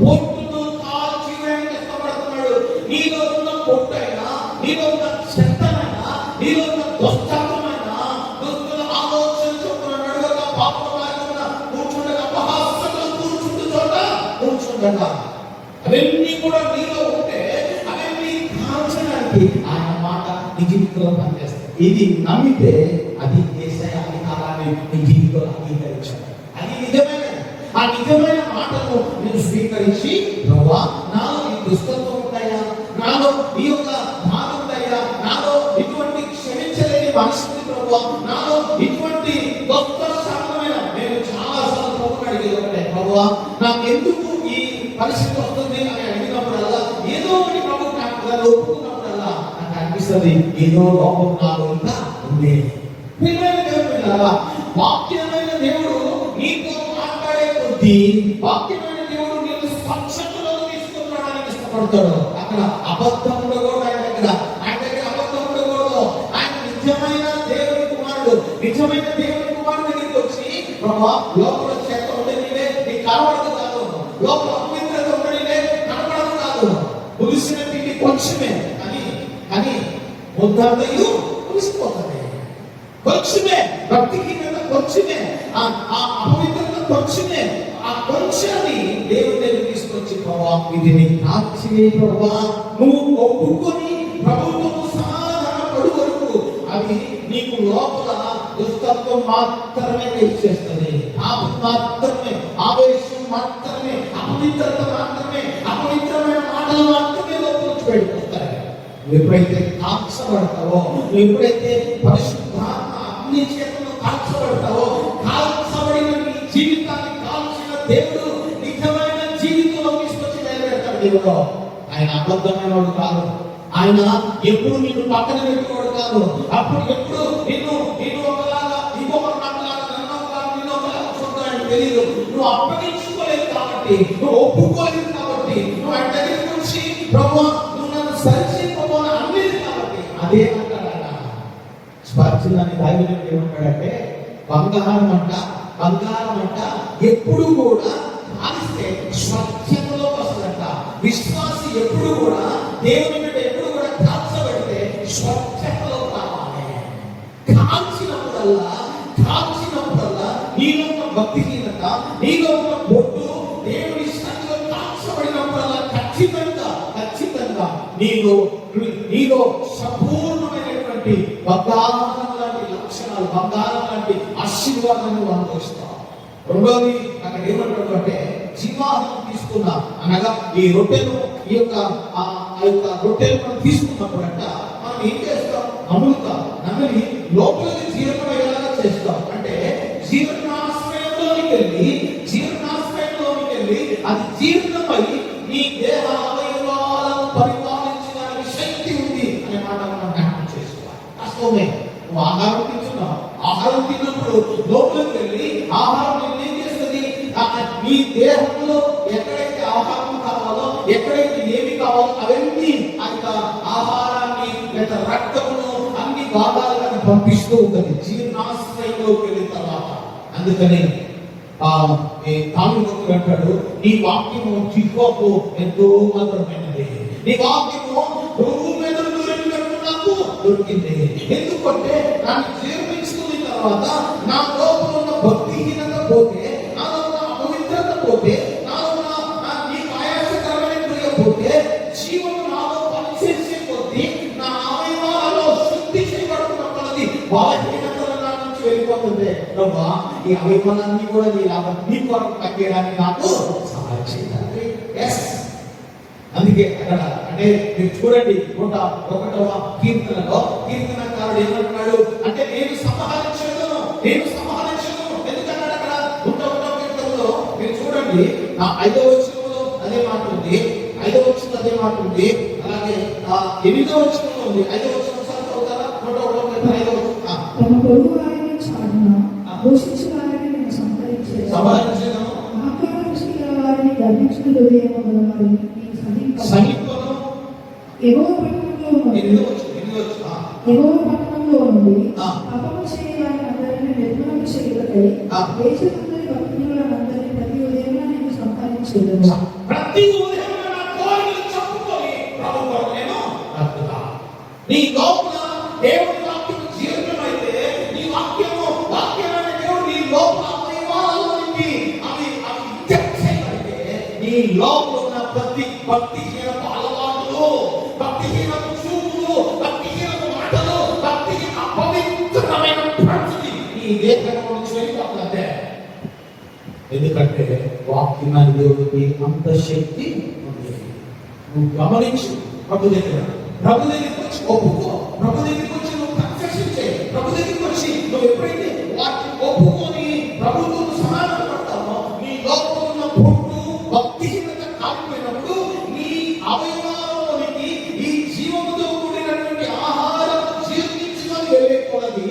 S2: పొట్టును
S1: కాల్చివేయడానికి ఇష్టపడుతున్నాడు. నీలో ఉన్న పొట్టైనా, నీలో ఉన్న చెత్తనైనా, నీలో ఉన్న దుష్టత్వమైనా, దుస్తుల ఆలోచన చొప్పున నడవక, పాప మార్గమున కూర్చుండగా, అపహాస్యంగా కూర్చుండగా అవన్నీ కూడా నీలో ఉంటే అవన్నీ కాల్చడానికి ఆయన మాట నీ జీవితంలో పనిచేస్తాయి. ఇది నమ్మితే అది యేసయ్య అధికారాన్ని నీ జీవితంలో అంగీకరించాలి. అది నిజమైన ఆ నిజమైన మాటలు ఆహారము నేను స్వీకరించి ప్రభువా నాలో ఈ దుష్టత్వం ఉంటాయా, నాలో ఈ యొక్క బాధ ఉంటాయా, నాలో ఇటువంటి క్షమించలేని మనసుని ప్రభువా, నాలో ఇటువంటి గొప్ప సాధనమైన నేను చాలా సార్లు ప్రభువుని అడిగేది ఒకటే, ప్రభువా నాకెందుకు ఈ పరిస్థితి వస్తుంది అని అడిగినప్పుడల్లా ఏదో ఒకటి ప్రభు నాకు ఒప్పుకున్నప్పుడల్లా నాకు అనిపిస్తుంది ఏదో లోపం నాలో ఇంకా ఉంది. వాక్యమైన దేవుడు నీతో మాట్లాడే కొద్దీ వాక్యమైన దేవుడు నేను స్వచ్ఛతలో తీసుకురావడానికి ఇష్టపడతాడు. అక్కడ అబద్ధం ఉండకూడదు, ఆయన దగ్గర అబద్ధం ఉండకూడదు. ఆయన నిజమైన దేవుని కుమారుడు, నిజమైన దేవుని కుమారుడు దగ్గరికి వచ్చి ప్రభా లోపల చెత్త ఉండనిలే నీ కనబడదు కాదు, లోపల అపవిత్రత ఉండనిలే కనబడదు కాదు, పులిసిన పిండి కొంచెమే అని ముద్దాదయ్యూ పులిసిపోతుంది. కొంచెమే భక్తికి కొంచెమే, ఆ అపవిత్రత కొంచెమే, ఆ కొంచెని దేవుని దగ్గర తీసుకొచ్చి ప్రభా ఇది నీకు నాచివే ప్రభా నువ్వు ఒప్పుకొని ప్రభుత్వం సమాధాన పడు వరకు అది నీకు లోపల దుష్టత్వం మాత్రమే ఇచ్చేస్తుంది, పాపం మాత్రమే, ఆవేశం మాత్రమే, అపవిత్రత మాత్రమే, అపవిత్రమైన మాటలు మాత్రమే లోపల నుంచి బయటకొస్తాయి. నువ్వు ఎప్పుడైతే కాల్చబడతావో, నువ్వు ఎప్పుడైతే పరిశుద్ధాత్మ అగ్ని చేతుల్లో కాల్చబడతావో, కాల్చబడిన నీ జీవితాన్ని కాల్చిన దేవుడు నిజమైన జీవితంలో తీసుకొచ్చి నిలబెడతాడు. దేవుడు ఆయన అబద్ధమైన వాడు కాదు, ఆయన ఎప్పుడు నిన్ను పక్కన పెట్టుకోడు కాదు, అప్పుడు ఎప్పుడు నిన్ను ఒకలాగా ఇంకొకరు నమ్మలాగా నిన్ను ఒకలాగా చూడడానికి తెలియదు. నువ్వు అప్పగించుకోలేదు కాబట్టి, నువ్వు ఒప్పుకోలేదు కాబట్టి, నువ్వు ఆయన దగ్గరికి వచ్చి ప్రభువా నువ్వు నన్ను సరిచేయకపోని అనలేదు కాబట్టి అదే అంటాడు. స్పర్శనని బైబిల్ ఏమంటాడంటే బంగారం అంట ఎప్పుడు కూడా కాలిస్తే స్వచ్ఛతలోకి వస్తుందంట. విశ్వాసి ఎప్పుడు కూడా దేవుని బిడ్డ ఎప్పుడు కూడా కాల్చబడితే స్వచ్ఛతలోకి రావాలి. కాల్చినప్పుడల్లా నీలో ఉన్న భక్తిహీనత, నీలో ఉన్న బొట్టు దేవుని సన్నిధిలో కాల్చబడినప్పుడల్లా ఖచ్చితంగా నీలో సంపూర్ణమైనటువంటి బంగారం లాంటి లక్షణాలు, బంగారం లాంటి ఆశీర్వాదాన్ని అనుభవిస్తాం. రెండోది అక్కడ ఏమంటాడు అంటే జీవాహారం తీసుకున్నా అనగా ఈ రొట్టెను ఈ యొక్క రొట్టెలు మనం తీసుకున్నప్పుడు అంట మనం ఏం చేస్తాం, నమిలి లోపలికి జీర్ణమయ్యేలాగా చేస్తాం. అంటే జీర్ణాశ్రయంలోకి వెళ్ళి అది జీర్ణమై నీ దేహ అవయవాలను పరిపాలించడానికి శక్తి ఉంది అనే మాట మనం జ్ఞాపకం చేసుకోవాలి. వాస్తవమే, నువ్వు ఆహారం తింటున్నావు, ఆహారం తిన్నప్పుడు లోపలికి వెళ్ళి ఆహారం ఏం చేస్తుంది, నీ దేహంలో ఎక్కడైతే ఆహారం కావాలో, ఎక్కడైతే ఏమి కావాలో అవన్నీ ఆ యొక్క ఆహారాన్ని లేదా రక్తమును అన్ని భాగాలను పంపిస్తూ ఉంటుంది జీర్ణాశ్రయంలోకి వెళ్ళిన తర్వాత. అందుకని కామిభక్తుడు అంటాడు నీ వాక్యము జిహ్వకు ఎంతో మధురమైనది, నీ వాక్యము భూమి మీద నాకు దొరికింది. ఎందుకంటే దాన్ని జీర్ణించుకున్న తర్వాత నా లోపల ఉన్న భక్తిహీనత పోతే, నాలో ఉన్న అపవిత్రత పోతే, నాలో ఉన్న నీకు ఆయాసకరమైన క్రియ పోతే, జీవము నాలో పనిచేసే కొద్దీ నా అవయవాలలో శుద్ధి చేయబడుతున్న కొలది బలహీనతల నా నుంచి వెళ్ళిపోతుంది. ప్రభా ఈ అవయవాలన్నీ కూడా నీ కొరకు తగ్గడానికి నాకు సహాయం చేయాలి. అందుకే అక్కడ అంటే మీరు చూడండి 101వ కీర్తనలో కీర్తనకారుడు ఏమంటున్నాడు అంటే నేను సంహరించను. ఎందుకన్నాడు అక్కడ 101వ కీర్తనలో మీరు చూడండి 5వ వచనంలో అదే మాట ఉంది, 5వ వచనంలో అదే మాట ఉంది, అలాగే 8వ వచనంలో ఉంది. 5వ వచనం సార్ చదువుతారా? 101వ కీర్తన 5వ వచనం.
S2: తమ పొరుగు వారిని చాటున దూషించు వారిని నేను సంహరించేదను, ఆకార దృష్టి గల వారిని గర్వించిన హృదయము గల వారిని
S1: సమీపంలో
S2: యెహోవా పట్టణంలో నుండి పాపము చేయవారిని అందరినీ నిర్మూలన చేయుటకై దేశమందరి భక్తులందరినీ ప్రతి ఉదయం నేను సంపాదించేదను.
S1: ప్రతి ఉదయం నా కోరికలు చెప్పుకొని ప్రభువును నేను బ్రతుకుతా. నీ లోపల దేవుని వాక్యం జీర్ణమైతే, నీ వాక్యమైన దేవుడు నీ లోపల అవయవాలన్నింటినీ అవి చేయబడితే, నీ లోపల ఉన్న ప్రతి భక్తిహీన అలవాటులు, భక్తిహీన చూపులు, భక్తిహీన మాటలు, భక్తిహీన అపవిత్రమైన పరిస్థితి నీ దేహంలో నుంచి వెళ్ళిపోతుందంటే. ఎందుకంటే వాక్యమైన దేవుడికి అంత శక్తి ఉంది. నువ్వు గమనించు. ప్రభు దగ్గరికి వచ్చి ఒప్పుకో. ప్రభు దగ్గరికి వచ్చి నువ్వు కన్ఫెషన్ చేయి. ప్రభు దగ్గరికి వచ్చి నువ్వు ఎప్పుడైతే వాటిని ఒప్పుకొని ప్రభుత్వం సమాధాన పడతావో, నీ లోపల ఉన్న పొట్టు భక్తిహీనత కాలిపోయినప్పుడు నీ అవయవాలలోనికి ఈ జీవముతో కూడినటువంటి ఆహారం జీర్ణించుకొని వెళ్ళేకూడదు.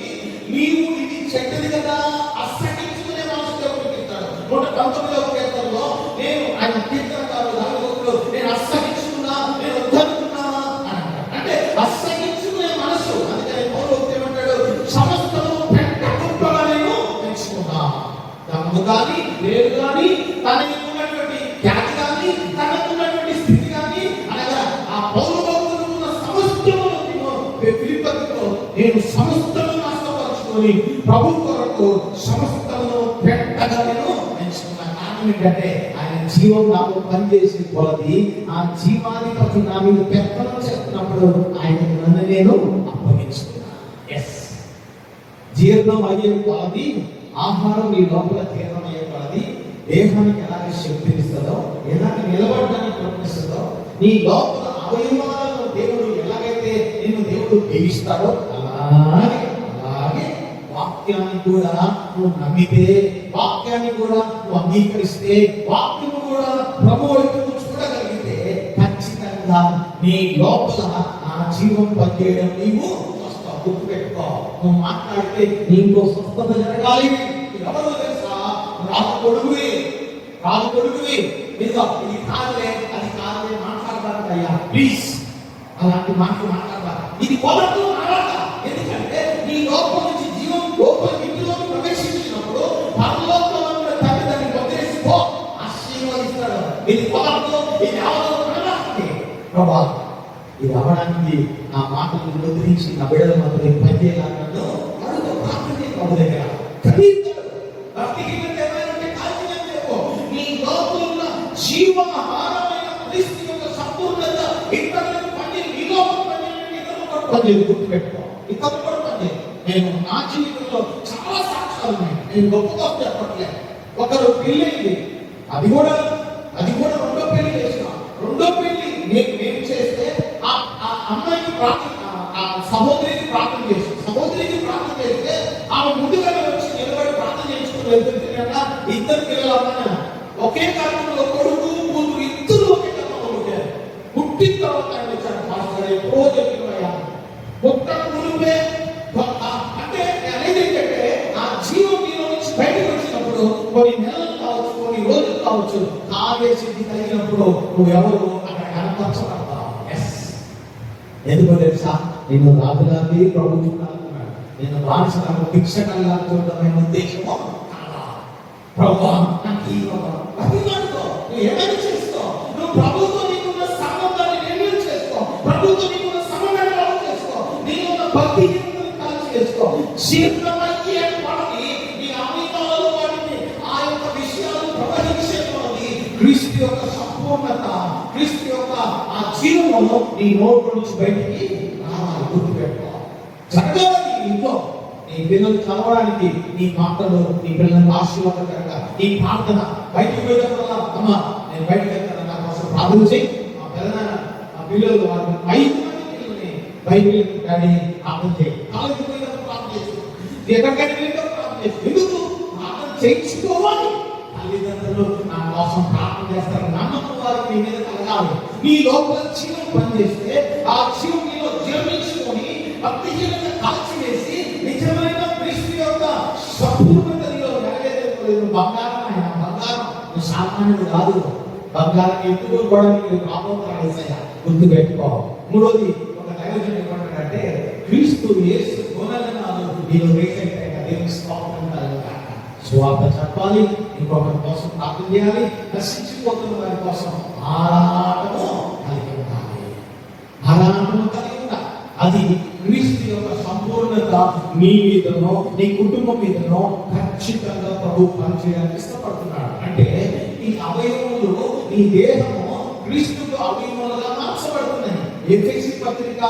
S1: నీవు ఇది చెడ్డది కదా అసహించుకునే మనసు దేవుడికి ఇస్తాడు. 119వ కీర్తనలో నేను ఆయన కీర్తనకారుడు దానిలో నేను అసహించుకున్నా, నేను వద్దనుకున్నానా అని అంటాడు. అంటే అసహించుకునే మనసు. అందుకని పౌలు ఏమంటాడు? సమస్తము పెద్ద కుప్పగా నేను పెంచుకున్నా. తమను కానీ లేదు కానీ తనకి ఉన్నటువంటి ఖ్యాతి కానీ తనకు ఉన్నటువంటి స్థితి కానీ అనగా ఆ పౌరు భక్తులు ఉన్న సమస్తము ఫిలిప్పీయులతో నేను సమస్తము నష్టపరుచుకొని ప్రభు కొరకు సమస్తము పెట్టగా నేను ఎంచుకున్నాను. కారణం ఏంటంటే ఆయన జీవం నాకు పనిచేసి కొలది ఆ జీవాధిపతి నా మీద పెత్తనం చేస్తున్నప్పుడు ఆయన నన్ను నేను అప్పగించుకున్నాను. ఎస్, జీర్ణం అయ్యే కొలది ఆహారం నీ లోపల జీర్ణమయ్యే కొలది దేహానికి ఎలాగే శక్తినిస్తుందో, ఎలాగే నిలబడడానికి ప్రయత్నిస్తుందో, నీ లోపల అవయవాలను దేవుడు ఎలాగైతే నిన్ను దేవుడు దీవిస్తాడో అలాగే వాక్యాన్ని కూడా నువ్వు నమ్మితే, వాక్యాన్ని కూడా నువ్వు అంగీకరిస్తే, వాక్యం కూడా ప్రభు వైపు చూడగలిగితే ఖచ్చితంగా నీ లోపల ఆ జీవం పనిచేయడం నీవు గుర్తుపెట్టుకో. నువ్వు మాట్లాడితే నీకు స్వస్థత జరగాలి. ఎవరో తెలుసా? రాజు కొడుకువి ఇదిగో ఇది కాదులే అది కాదులే మాట్లాడతారు అయ్యా, ప్లీజ్ అలాంటి మాటలు మాట్లాడతారు. ఇది కొలదు అలాగా. ఎందుకంటే నీ లోపల నుంచి జీవం లోపల ఇంటిలోకి ప్రవేశించినప్పుడు పరలోకంలో ఉన్న తండ్రి దాన్ని వదిలేసిపో ఆశీర్వదిస్తాడు. ఇది కొలదు, ఇది ఎవరో అనడానికి ప్రభా ఇది అవ్వడానికి నా మాటలను ముద్రించి నా బిడ్డల మాత్రం పనిచేయాలన్నట్టు అడుగు. ప్రార్థన చేయి ప్రభు దగ్గర. నీ లోపల ఉన్న జీవాహారమైన క్రీస్తు యొక్క సంపూర్ణత ఇతరులకు పని నీ లోపల పని గుర్తుపెట్టుకో. ఇతరులు కూడా పని. నేను నా జీవితంలో చాలా సాక్ష్యాలు ఉన్నాయి. నేను గొప్పగా చెప్పట్లేదు. ఒకరు పెళ్ళి, అది కూడా రెండో పెళ్లి చేసిన. రెండో పెళ్లి నేను చేస్తే ఆ అమ్మాయికి ప్రార్థన, ఆ సహోదరికి ప్రార్థన చేస్తే ఆమె ముందుగానే వచ్చి నిలబడి ప్రార్థన చేసుకుని వెళ్తుంటే ఇద్దరు పిల్లలు అమ్మాయి ఒకే కాలంలో కొడుకు కూతురు ఇద్దరు ఒకే కాలంలో పుట్టారు. పుట్టిన తర్వాత ఆయన వచ్చాడు. మాస్టర్ ఎప్పుడో చెప్పినయ్యా పుట్టక మునిపే అంటే అనేది ఏంటంటే ఆ జీవం మీలో నుంచి బయటకు వచ్చినప్పుడు కొన్ని నెలలు కావచ్చు, కొన్ని రోజులు కావచ్చు, కావేసి కలిగినప్పుడు నువ్వు ఎవరు అక్కడ కనపరచబడతావు. ఎందుకో తెలుసా? నేను రాజులాంటి ప్రభు చూడాలన్నాడు. నేను బానిసలకు భిక్షకల్లా చూడటమైన ఉద్దేశము ప్రభు నువ్వు ఏమైనా చేసుకో. నువ్వు ప్రభుత్వ నీకున్న సంబంధాన్ని నిర్ణయం చేసుకో. ప్రభుత్వ నీకున్న సంబంధాన్ని చేసుకో. నీకున్న భక్తి కలిసి చేసుకో. శీఘ్రమయ్యే వాటిని నీ అమితాలు వాటిని ఆ యొక్క విషయాలు ప్రవహించేది క్రీస్తు యొక్క సంపూర్ణత, క్రీస్తు యొక్క ఆ జీవము నీ నోటి నుంచి బయటికి రావాలి. గుర్తుపెట్టుకో. జరగాలి ఇంట్లో నీ పిల్లలు చదవడానికి, నీ మాటలు నీ పిల్లలకు ఆశీర్వాదకరంగా నీ ప్రార్థన. బయటికి పోయినప్పుడల్లా అమ్మ నేను బయటకు వెళ్తాను, నా కోసం ప్రార్థన చేయి. మా పిల్లలు మా పిల్లలు వారు 5 మంది పిల్లల్ని బయటికి డాడీ ప్రార్థన చేయి. కాలేజీకి పోయినప్పుడు ప్రార్థన చేసి, ఎక్కడికైనా వెళ్ళినప్పుడు ప్రార్థన చేసి. ఎందుకు ప్రార్థన చేయించుకోవాలి? తల్లిదండ్రులు నా కోసం ప్రార్థన చేస్తారు. నమ్మకం వారికి నీ మీద కలగాలి. నీ లోపల జీవం పనిచేస్తే ఆ జీవం నీలో జీర్ణించుకొని భక్తిహీనత కాల్చివేసి నిజమైన క్రీస్తు యొక్క సంపూర్ణత నీలో నెరవేర్చలేదు. బంగారం ఆయన బంగారం, నువ్వు సామాన్యుడు కాదు. బంగారం ఎత్తుకొని కూడా నీకు రాబోతున్నాడు ఏసయ్య. గుర్తు పెట్టుకో. మూడోది ఒక దైవజనుడు ఏమంటాడంటే క్రీస్తు యేసు గుణగణాలు నీలో రేఖ దేవుని స్తోత్రం కలుగుతాయి. సువార్త చెప్పాలి, ఇంకొకరి కోసం ప్రార్థన చేయాలి, నశించిపోతున్న వారి కోసం ఆరాటము కలిగి ఉండాలి. అది క్రీస్తు యొక్క సంపూర్ణత నీ మీదనో నీ కుటుంబం మీదనో ఖచ్చితంగా ప్రభు పనిచేయడానికి ఇష్టపడుతున్నాడు. అంటే ఈ అవయవములు నీ దేహము క్రీస్తుకు అవయవములుగా మార్చబడుతున్నాయి. ఎఫెసీ పత్రిక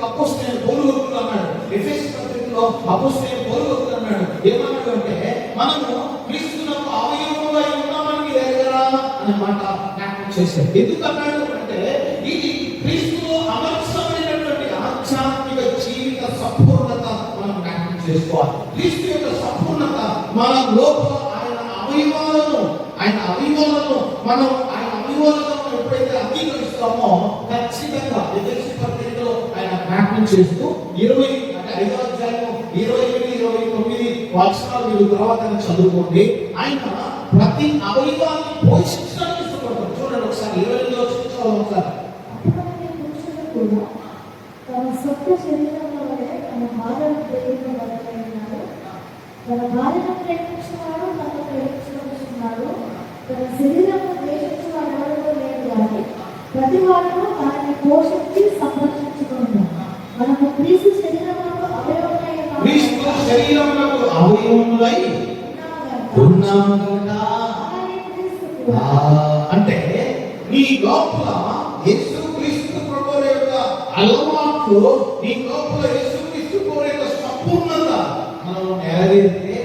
S1: అపోస్తలుడైన పౌలు అన్నాడు. ఎఫెసీ పత్రికలో అపోస్తలుడైన పౌలు అన్నాడు. ఏమన్నాడు అంటే మనము క్రీస్తునకు అవయవములై ఉన్నామని అనే మాట జ్ఞాపకం చేశారు. ఎందుకు అన్నాడు అంటే ఇది క్రీస్తులో అమర్చమైనటువంటి ఆధ్యాత్మిక జీవిత సంపూర్ణత మనం జ్ఞాపకం చేసుకోవాలి. క్రీస్తు యొక్క సంపూర్ణత మన లోపల ఆయన అవయవాలను మనం ఆయన అవయవాలను ఎప్పుడైతే అంగీకరిస్తామో ఖచ్చితంగా ఎఫెసీ పత్రికలో ఆయన జ్ఞాపకం చేస్తూ 5వ అధ్యాయం 28-29 వచనాలు మీరు తర్వాత చదువుకోండి. ఆయన ప్రతి అవయవాన్ని పోషించడానికి ఇష్టపడతారు. చూడండి ఒకసారి 20లో ఒకసారి
S2: కూడా తన సొంత శరీరంలో వలె తన భార్యను ప్రేమించబడుతున్నాడు. తన భార్యను ప్రేమించినవాడు తనను ప్రేమించబడుతున్నాడు. తన శరీరము ద్వేషించేవాడు ఎవరిలో లేదు కానీ ప్రతి వాడును దానిని పోషించి సంరక్షించుకుంటాం. మనము క్రీస్తు శరీరములకు
S1: అవయవములై ఉన్నాము కనుక అంటే నీ లోపల యేసుక్రీస్తు ప్రభువు యొక్క అలవాట్లు, నీ లోపల యేసుక్రీస్తు ప్రభువు యొక్క సంపూర్ణత మనం నెరవేరితే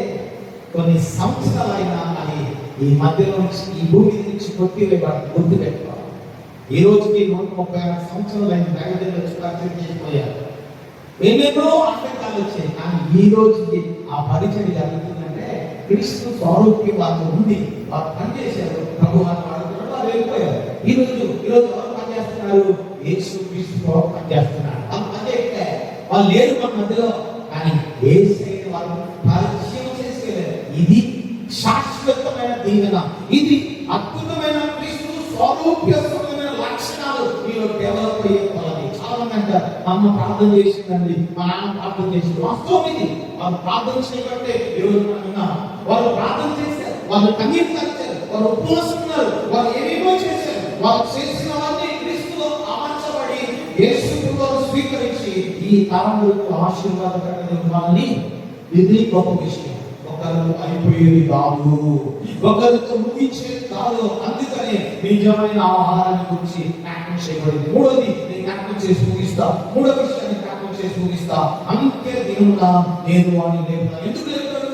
S1: కొన్ని సంవత్సరాలైనా అది ఈ మధ్యలో నుంచి ఈ భూమి నుంచి గుర్తుపెట్టుకోవాలి. ఈ రోజుకి 136 సంవత్సరాలైన దైవజనులు వచ్చి పరిచయం చేసిపోయారు. ఎన్నెన్నో ఆటంకాలు వచ్చాయి, కానీ ఈ రోజుకి ఆ పరిచయం జరుగుతుందంటే క్రీస్తు స్వరూపి వాళ్ళు ఉంది, వాళ్ళు పనిచేశారు, ప్రభు వారు వాడుతున్నారు, వాళ్ళు వెళ్ళిపోయారు. ఈ రోజు ఎవరు పనిచేస్తున్నారు? యేసు క్రీస్తు పనిచేస్తున్నారు. వాళ్ళు పనిచేస్తే వాళ్ళు లేరు మన మధ్యలో, కానీ యేసైన వాళ్ళు పరిచయం చేసుకెళ్ళారు. ఇది శాశ్వతమైన దీవెన, ఇది అద్భుతమైన క్రీస్తు స్వరూప్యమైన లక్షణాలు మీలో డెవలప్ అయ్యే కొలది. చాలా మంది అంటారు, అమ్మ ప్రార్థన చేసిందండి, మా నాన్న ప్రార్థన చేసింది. వాస్తవం ఇది. వాళ్ళు ప్రార్థన చేయబట్టే ఈరోజు మనం విన్నాం. వాళ్ళు ప్రార్థన చేశారు, వాళ్ళు కన్నీరు కార్చారు, వాళ్ళు ఉపవాసం ఉన్నారు, వాళ్ళు ఏమేమో చేశారు. వాళ్ళు చేసినవన్నీ క్రీస్తులో అమర్చబడి యేసును స్వీకరించి ఈ తరములకు ఆశీర్వాదకరంగా ఇవ్వాలని ఇది గొప్ప విషయం. ఒకరు అయిపోయేది కాదు, ఒకరితో ముగించేది కాదు. అందుకని నిజమైన ఆహారాన్ని గురించి జ్ఞాపకం చేయబడింది. మూడోది నేను జ్ఞాపకం చేసి ముగిస్తా, మూడో విషయాన్ని జ్ఞాపకం చేసి ముగిస్తా. అంతే దేవుడా నేను అని లేపుతా. ఎందుకు లేపుతాడు?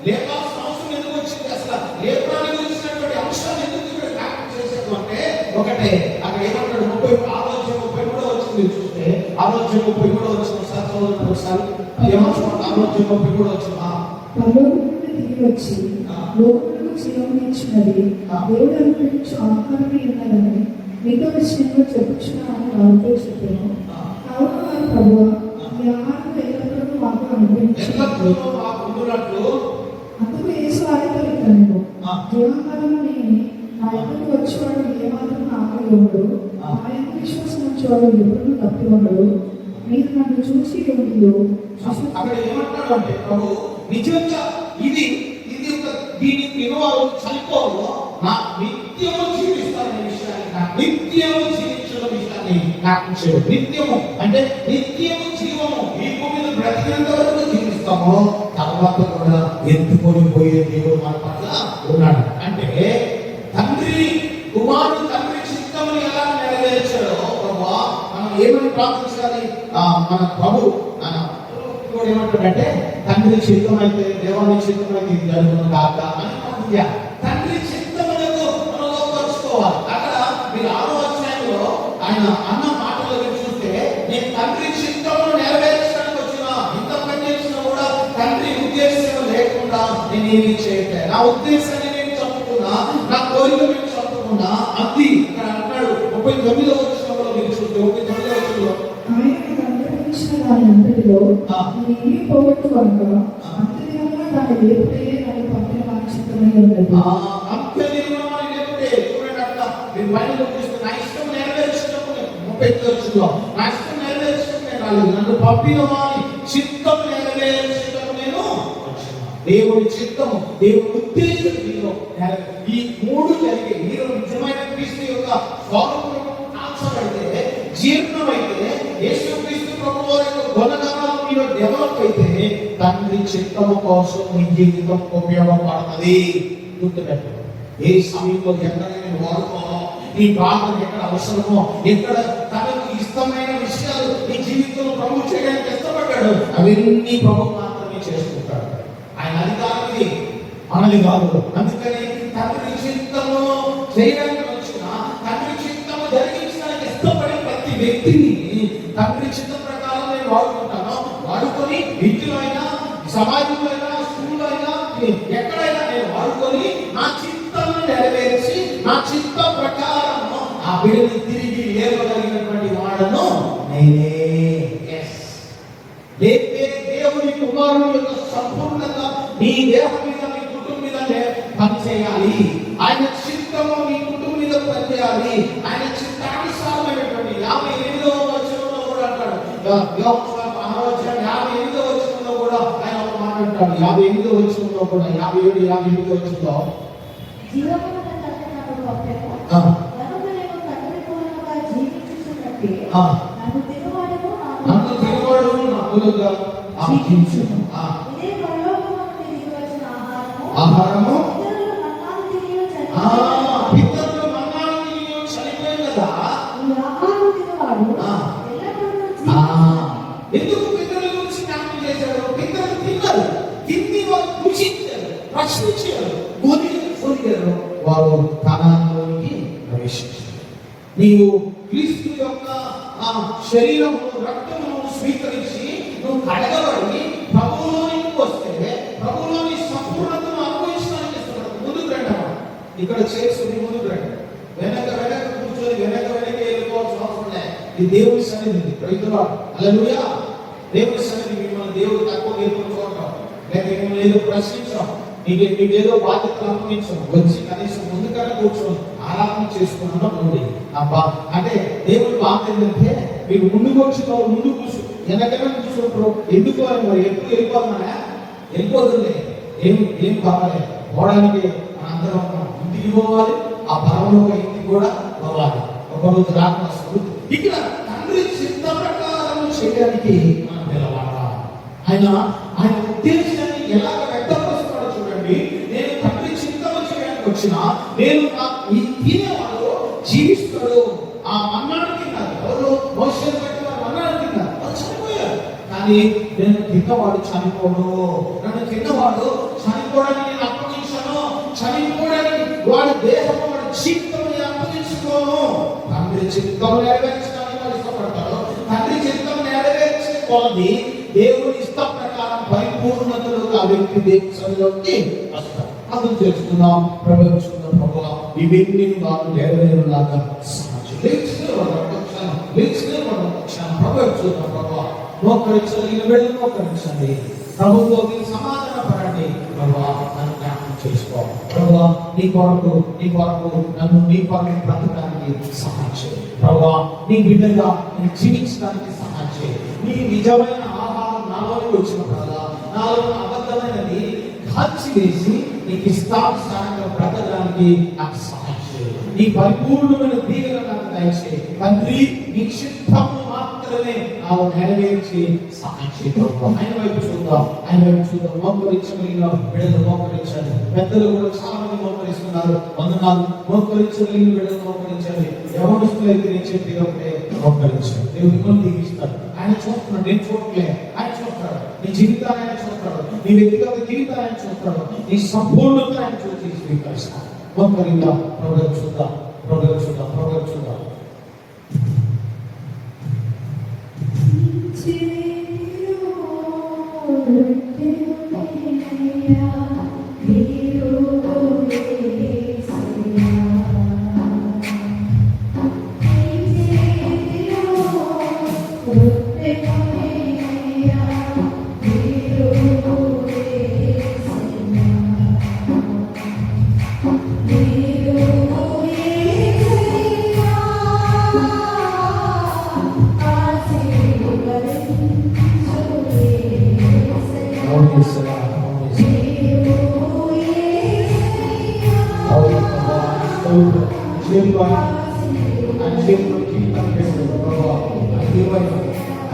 S1: లేపాల్సిన అవసరం ఎందుకు వచ్చింది? అసలు లేపడానికి వచ్చినటువంటి అంశాలు ఎందుకు ఇక్కడ జ్ఞాపకం చేశాడు అంటే ఒకటే, అక్కడ ఏమంటాడు? 33 వచ్చింది చూస్తే, 33 వచ్చిన ఒకసారి ఏమంటారు? 33 వచ్చిన
S2: తిరిగి వచ్చి లోకములకు జీవమిచ్చినది దేవుడు అనుగ్రహించు ఆహారమే ఉన్నదని మీతో విషయంలో చెప్పుచున్నాను వారితో చెప్పాను. కావున వారు ప్రభువా ఈ ఆహారం ఎల్లప్పుడూ మాకు అనుగ్రహించినట్లు అందుకు యేసు వారితో ఇతను జీవాహారము నేనే, నా యొద్దకు వచ్చేవాడు ఏమాత్రం ఆకలి ఉండడు, ఆయన విశ్వాసం వచ్చేవాడు ఎప్పుడు తప్పి ఉండడు. మీరు నన్ను చూసి
S1: అక్కడ ఏమంటాడు అంటే ప్రభు నిజంగా ఇది ఒక దీని వినవారు చనిపోరు, నా నిత్యము జీవిస్తారనే విషయాన్ని, నా నిత్యము జీవించడం విషయాన్ని జ్ఞాపకం చేయడం. నిత్యము అంటే నిత్యము జీవము, ఈ భూమిని బ్రతికినంత వరకు జీవిస్తాము, తర్వాత కూడా ఎత్తుకొని పోయే దేవుడు మన పట్ల ఉన్నాడు. అంటే తండ్రి కుమారుడు తండ్రి చిత్తముని ఎలా నెరవేర్చాడో ప్రభువా మనం ఏమని ప్రార్థించాలి? మన ప్రభు ఏమంటాడంటే తండ్రి చిత్తమైతే దేవాన్ని చిత్తమైతే ఇది జరుగుతుంది కాక అని ప్రార్థించాలి. తండ్రి చిత్తములకు మనం లోపరుచుకోవాలి. అక్కడ మీరు 6వ అధ్యాయంలో ఆయన అన్న మాటలు చూస్తే, నేను తండ్రి చిత్తమును నెరవేర్చడానికి వచ్చిన, ఇంత పని చేసినా కూడా తండ్రి ఉద్దేశం లేకుండా నేను ఏమి చేయట్లేదు, నా ఉద్దేశాన్ని నేను చంపుకున్నా, నా కోరిక నేను చంపుకున్నా. అది ఇక్కడ అంటాడు 39వ వచనంలో మీరు చూస్తే, 39వ వచనంలో
S2: అంతటిలో ఏమీ పోగొట్టు కనుక అంతర్యంగా దాని లేపుటే దాని పంపిన వాంఛితమై ఉన్నది.
S1: చూడండి అట్లా మీరు బైబిల్లో చూస్తే నా ఇష్టం నెరవేర్చడం 39వ నా ఇష్టం నెరవేర్చడం నేను రాలేదు, నన్ను పంపిన వారి చిత్తం నెరవేర్చడం నేను వచ్చిన. దేవుని చిత్తము, దేవుని ఉద్దేశం ఈ మూడు జరిగే మీరు నిజమైన క్రీస్తు యొక్క స్వరూపము కాల్చబడితే, జీర్ణమైతే, యేసుక్రీస్తు ప్రభువు యొక్క గుణగణాలు మీరు డెవలప్ అయితే తండ్రి చిత్తము కోసం మీ జీవితం ఉపయోగపడుతుంది. గుర్తుపెట్టండి. ఏ సమయంలో ఎక్కడైనా వాడుకోవాలో, నీ ప్రార్థన ఎక్కడ అవసరమో, ఎక్కడ తనకు ఇష్టమైన విషయాలు నీ జీవితంలో ప్రభు చేయడానికి ఇష్టపడ్డాడు, అవన్నీ ప్రభు మాత్రమే చేసుకుంటాడు. ఆయన అధికారం ఇది, మనది కాదు. అందుకని తండ్రి చిత్తము చేయడానికి వచ్చిన తండ్రి చిత్తము జరిగించడానికి ఇష్టపడే ప్రతి వ్యక్తిని తండ్రి చిత్తం ప్రకారం నేను వాడుకుంటాను. వాడుకొని ఇంటిలో అయినా, సమాజంలో అయినా, స్కూల్లో అయినా, ఎక్కడైనా నేను వాడుకొని నా చిత్తాన్ని నెరవేర్చి నా చిత్త ప్రకారం ఆ బిడ్డని తిరిగి లేవగలిగినటువంటి వాడను నేనే. లేపే దేవుని కుమారుని యొక్క సంపూర్ణత నీ దేహం మీద, నీ కుటుంబం మీద పనిచేయాలి. ఆయన చిత్తము నీ కుటుంబం మీద పనిచేయాలి. ఆయన చిత్తానుసారమైనటువంటి 58వ వచనంలో కూడా అంటాడు, 58వ వచనంలో కూడా ఆయన ఒక మాట అంటాడు. 58వ వచనంలో కూడా 57, 58వ వచనంలో
S2: జీవమున్న తండ్రి నాకు గొప్పేమో, కనుక నేను తండ్రి పూర్ణంగా జీవించుచున్నట్టే నన్ను తినువాడును నా మూలంగా జీవించును. ఇదే పరలోకము నుండి దిగి వచ్చిన ఆహారము. పితరులు మన్నాను తిని చనిపోయారు కదా, ఈ ఆహారం తినవాడు ఎల్లప్పుడూ
S1: ఎందుకు పితరుల గురించి జ్ఞాపకం చేశాడు? పితరులు తిన్నారు, తిని వారు పుష్టించారు, రక్షించారు, పొందారు, వారు కనానులోనికి ప్రవేశించారు. నీవు క్రీస్తు యొక్క శరీరము, రక్తమును స్వీకరించి నువ్వు కడగబడి ప్రభువులోనికి వస్తే ప్రభువులోని సంపూర్ణతను అనుభవించడానికి ఇస్తున్నాడు. ముందుకు రండి, ఇక్కడ చేస్తుంది, ముందుకు రండి. వెనక కూర్చొని వెనక వెళ్ళిపోవాల్సిన అవసరం లేదు. ఇది దేవుని సన్నిధి. రైతులు హల్లెలూయా. దేవుని సన్నిధి. మిమ్మల్ని దేవుడు తక్కువ నేర్పుకోవడం లేక మిమ్మల్ని ఏదో ప్రశ్నించడం, మీకేదో బాధ్యతలు అప్పగించడం, వచ్చి కనీసం ముందుగానే కూర్చొని ఆరాధన చేసుకున్నాను ఉంది. అంటే దేవుడి బాధ ఏంటంటే మీరు ముందుకు వచ్చిన ముందు కూర్చో, వెనకనే కూర్చుంటారు. ఎందుకు అని మరి ఎప్పుడు వెళ్ళిపోతున్నాయా? వెళ్ళిపోతుంది. ఏం కావాలి? పోవడానికి అందరం ఇంటికి పోవాలి, ఆ పరలోక ఇంటికి కూడా పోవాలి. ఒకరోజు రాత్రి వస్తుంది. ఇక్కడ తండ్రి చిత్త ప్రకారం చేయడానికి మనం పిలవాలా? ఆయన ఉద్దేశాన్ని ఎలాగ వ్యక్తపరుస్తున్నాడో చూడండి. నేను తండ్రి చిత్తము చేయడానికి వచ్చిన నేను ఈ తినేవాడు జీవిస్తాడు. ఆ మన్నాడు తిన్నారు, ఎవరు మోషే బట్టి వారు మన్నాడు తిన్నారు, వాళ్ళు చనిపోయారు. కానీ నేను తిన్నవాడు చనిపోడు. నన్ను తిన్నవాడు చనిపోవడానికి నేను అప్పగించాను. చనిపోవడానికి వాడి దేహము, వాడి జీవితం అప్పగించుకోను. తండ్రి చిత్తం నెరవేర్చడానికి వాడు ఇష్టపడతాడు. తండ్రి చిత్తం నెరవేర్చే కొలది దేవుని ఇష్ట ప్రకారం పరిపూర్ణతలో ఆ వ్యక్తి దేవుని సన్నిధిలోకి వస్తాడు. అర్థం చేసుకుందాం, ప్రవేశిస్తున్నాం. ప్రభువా ఇవన్నీ వారు నెరవేరులాగా మోకరించగలిగిన వెళ్ళి మోకరించండి. ప్రభుత్వ సమాధాన పడండి. ప్రభువా నన్ను జ్ఞాపకం చేసుకో. ప్రభువా నీ కొరకు నన్ను నీ కొరకు బ్రతకడానికి సహాయం చేయి. ప్రభువా నీ బిడ్డగా నేను జీవించడానికి సహాయం చేయి. నీ నిజమైన ఆహారం నాలోకి వచ్చినప్పుడల్లా నాలో అబద్ధమైనది కాల్చి వేసి నీకు ఇష్టానుసారంగా బ్రతకడానికి నాకు సహాయం చేయి. నీ పరిపూర్ణమైన దీవెన నాకు దయచేయి. తండ్రి నీ చిత్తము మాత్రమే నాకు నెరవేర్చి సహాయం చేయి. ఆయన వైపు చూద్దాం, మోకరించగలిగిన బిడ్డలు మోకరించాలి. పెద్దలు కూడా చాలా మంది మోకరిస్తున్నారు. వందనాలు. మోకరించగలిగిన బిడ్డలు మోకరించాలి. యవనస్తులైతే నేను చెప్పేది ఒకటే, మోకరించాలి. దేవుడు మిమ్మల్ని దీవిస్తాడు. ఆయన చూస్తున్నాడు, నేను చూడలే. ఆయన చూస్తాడు. నీ జీవితాన్ని ఆయన చూస్తాడు. నీ వ్యక్తిగత జీవితాన్ని ఆయన చూస్తాడు. నీ సంపూర్ణత ఆయన చూసి స్వీకరిస్తాడు. మోకరిందా ప్రభువు చూద్దాం.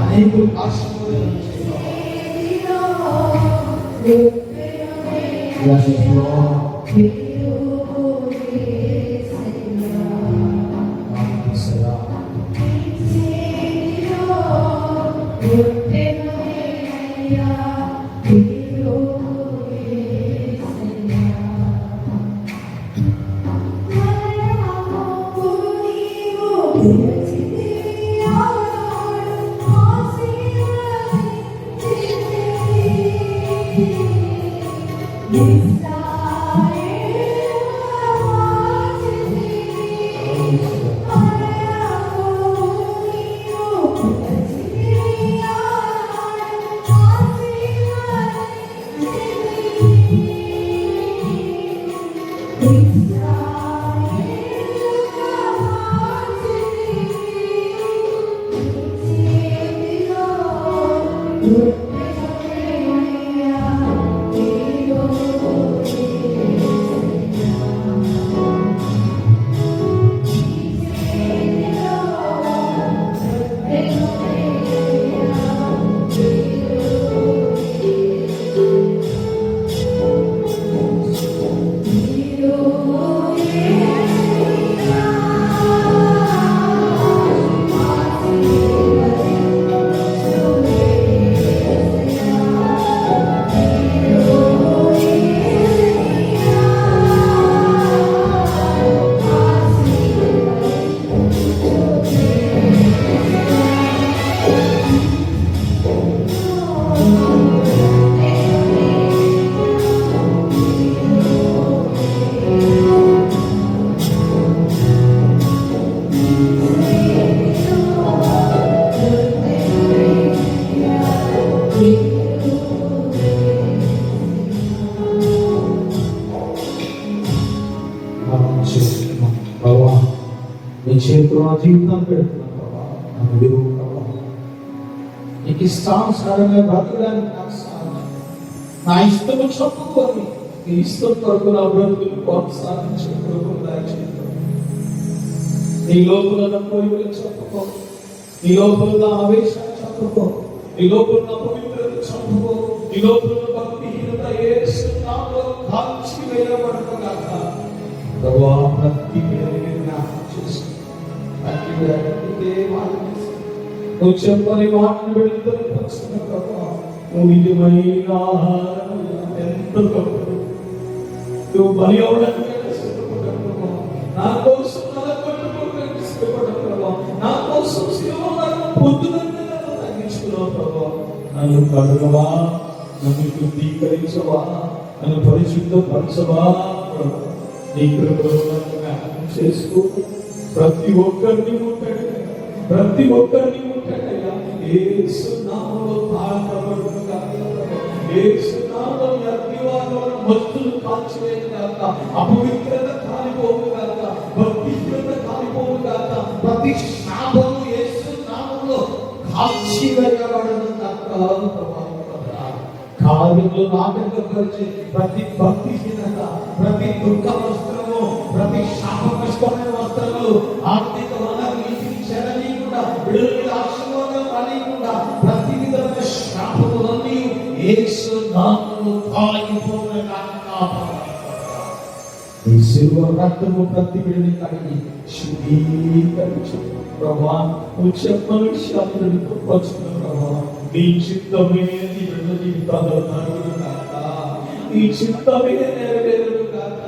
S1: అనేకులు జీవితాన్ని పెడుతున్నాను ప్రభా. నన్ను విడువు ప్రభా. నీకు ఇష్టానుసారంగా బ్రతకడానికి నాకు సాధన. నా ఇష్టము చెప్పుకొని నీ ఇష్టం కొరకు నా బ్రతుకులు కొనసాగించే కొరకు దయచేయండి. నీ లోపల నా కోరికలు చెప్పుకో, నీ లోపల నా ఆవేశాన్ని చెప్పుకో, నీ లోపల నా పవిత్రత చెప్పుకో, నీ లోపల భక్తిహీనత యేసు నామములో కాల్చి వేయబడుగాక. ప్రభువా, ప్రతి బిడ్డని జ్ఞాపకం చేసుకో. ప్రతి బిడ్డకి నువ్వు చెప్పని వాటిని బిడ్డలతో పంచుకున్న ప్రభువా, నువ్వు నిజమైన ఆహారం ఎంత గొప్పది. నువ్వు బలి అవడానికి నా కోసం నా కోసం పొద్దునగా తగ్గించుకున్నావు ప్రభా. నన్ను కడుగవా, నన్ను శుద్ధీకరించవా, నన్ను పరిశుద్ధపరచవా. నీ కృపలో నన్ను జ్ఞాపకం చేసుకో. ప్రతి ఒక్కరిని ముట్టండి, ప్రతి ఒక్కరిని ముట్టండియా. యేసు నామములో తాకబడుగాక. యేసు నామములో అగ్నివాదన మస్తులు కాల్చివేయగాక. అపవిత్రత కాలిపోవుగాక, భక్తిహీనత కాలిపోవుగాక. ప్రతి శాపము యేసు నామములో కాల్చివేయబడుగాక. కార్యంలో నాటకపరిచే ప్రతి భక్తిహీనత, ప్రతి దుఃఖ వస్త్రము, ప్రతి శాపకష్టమైన వస్త్రములు, ఆర్థిక వనరులు చెరనీయకుండా, విడుదల ఆశీర్వాదం రానియకుండా ప్రతి విధమైన శాపములన్నీ యేసు నామములో కాలిపోవుగాక. ఈ శిలువ రక్తము ప్రతి బిడ్డని కడిగి శుద్ధీకరించు ప్రభువా. నువ్వు చెప్పని విషయాలను పంచుకున్న ప్రభువా, నీ చిత్తమే నీ బిడ్డల జీవితాల్లో నడుగుగాక. నీ చిత్తమే నెరవేరుగాక.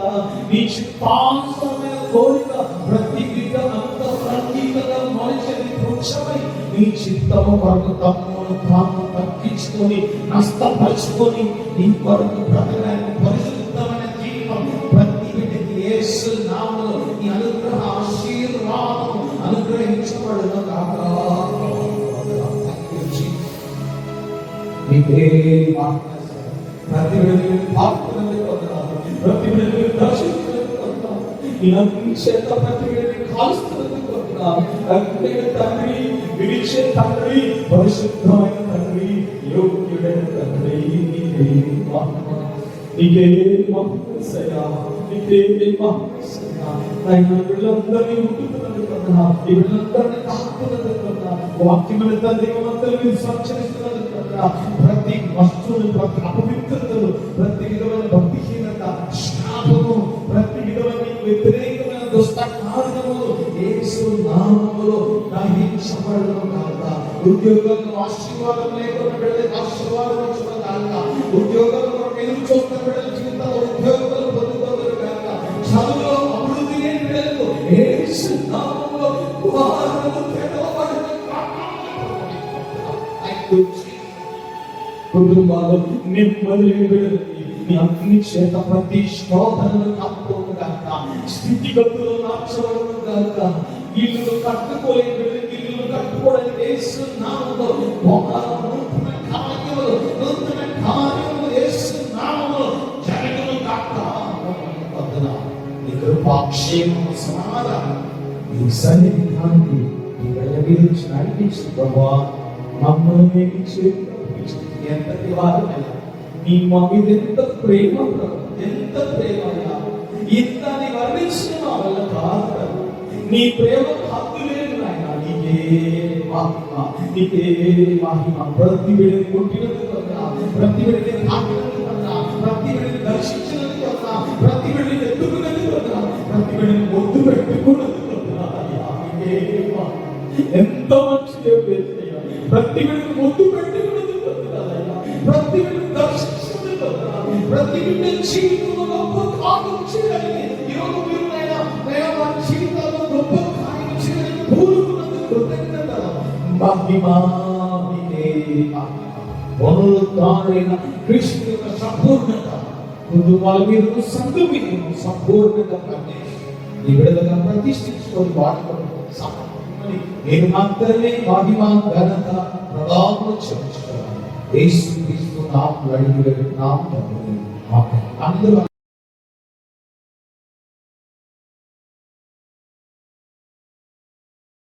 S1: నీ చిత్తానుసారమైన కోరిక ప్రతి బిడ్డ అంత ప్రతీకగా మనిషిని వృక్షమై నీ చిత్తము కొరకు తమ్మును తాము తగ్గించుకొని నష్టపరుచుకొని నీ కొరకు బ్రతకడానికి పరిశుద్ధమైన జీవితం ప్రతి బిడ్డకి యేసు నామములో నీ అనుగ్రహ ఆశీర్వాదం అనుగ్రహించబడును గాక. ప్రతి బిడ్డని పాత్రని పొందాలి, ప్రతి బిడ్డని దర్శించుకుని పొందాలి. నీ అగ్ని చేత ప్రతి బిడ్డని కాల్స్తున్నది పొందాలి. అగ్ని తండ్రి, విడిచే తండ్రి, పరిశుద్ధమైన తండ్రి, యోగ్యుడైన తండ్రి, నీకే మహిమ, నీకే మహిమసయ్యా, నీకే మహిమసయ్యా. ఆయన బిడ్డలందరినీ ముట్టుకున్నది పొందా, ఈ బిడ్డలందరినీ తాకుతున్నది పొందా, వాక్యమైన తండ్రి మనందరినీ సంచరిస్తున్నది పొందా. ప్రతి వస్తువులు, ప్రతి అపవిత్రతలు, ప్రతి విధమైన భక్తిహీనత, శాపము, ప్రతి విధమైన వ్యతిరేకమైన దుష్ట కార్యములు యేసు నామములో దహించబడును గాక. ఉద్యోగంలో ఆశీర్వాదం లేకుండా బిడ్డలకు ఆశీర్వాదం వచ్చును గాక. ఉద్యోగం కొరకు ఎదురు చూస్తున్న బిడ్డల జీవితంలో ఉద్యోగాలు పొందుకోగలరు గాక. చదువులో అభివృద్ధి లేని బిడ్డలకు యేసు నామములో ద్వారములు తెరవబడును గాక. కుటుంబాలు నెమ్మది బిడ్డలకి నీ అగ్ని చేత ప్రతి శోధనలు కాపుకోను గాక. స్థితిగతులు మార్చబడును గాక. ఇల్లు కట్టుకోలేని బిడ్డలకి ఇల్లు కట్టుకోవడానికి యేసు నామములో నూతన కార్యములు యేసు నామములో జరుగును గాక. నీ కృపాక్షేమము సమాధానం నీ సన్నిధానానికి నీ వెళ్ళవిరించి నడిపించు ప్రభువా. మమ్మల్ని మేము చేతులు ఎంతటి వారమైనా నీ మా మీద ఎంత ప్రేమ, ఎంత ప్రేమ, ఇంతని వర్ణించిన మా వల్ల కాదు. నీ ప్రేమ హద్దు లేదు నాయన. నీకే మహిమ, నీకే మహిమ. ప్రతి బిడ్డని కొట్టినది కొన్నా, ప్రతి బిడ్డని తాకినది కొన్నా, ప్రతి బిడ్డని దర్శించినది కొన్నా, ప్రతి బిడ్డని ఎత్తుకున్నది కొన్నా, ప్రతి బిడ్డని ముద్దు పెట్టుకున్నది కొన్నా. ఎంత మంచి ప్రతి బిడ్డని ముద్దు పెట్టుకున్నది కొన్నా, ప్రతి బిడ్డని దర్శించినది కొన్నా, ప్రతి బిడ్డ జీవితంలో గొప్ప కార్యం చేయాలని ఈరోజు మీరు మా జీవితంలో గొప్ప కార్యం చేయాలని కోరుకున్నది కృతజ్ఞత. మహిమానికే పునరుద్ధారుడైన క్రీస్తు యొక్క సంపూర్ణత కుటుంబాల మీద సంఘం మీద సంపూర్ణత ప్రవేశం ఈ విడుదల ప్రతిష్ఠించుకొని వాడుకోవడం సమర్పణని నేను మాత్రమే మహిమ ఘనత ప్రభావం చెల్లించుకోవాలి. యేసు క్రీస్తు నామములో అడిగి వేడుకుంటున్నాము తండ్రి. ఆమేన్. అందరూ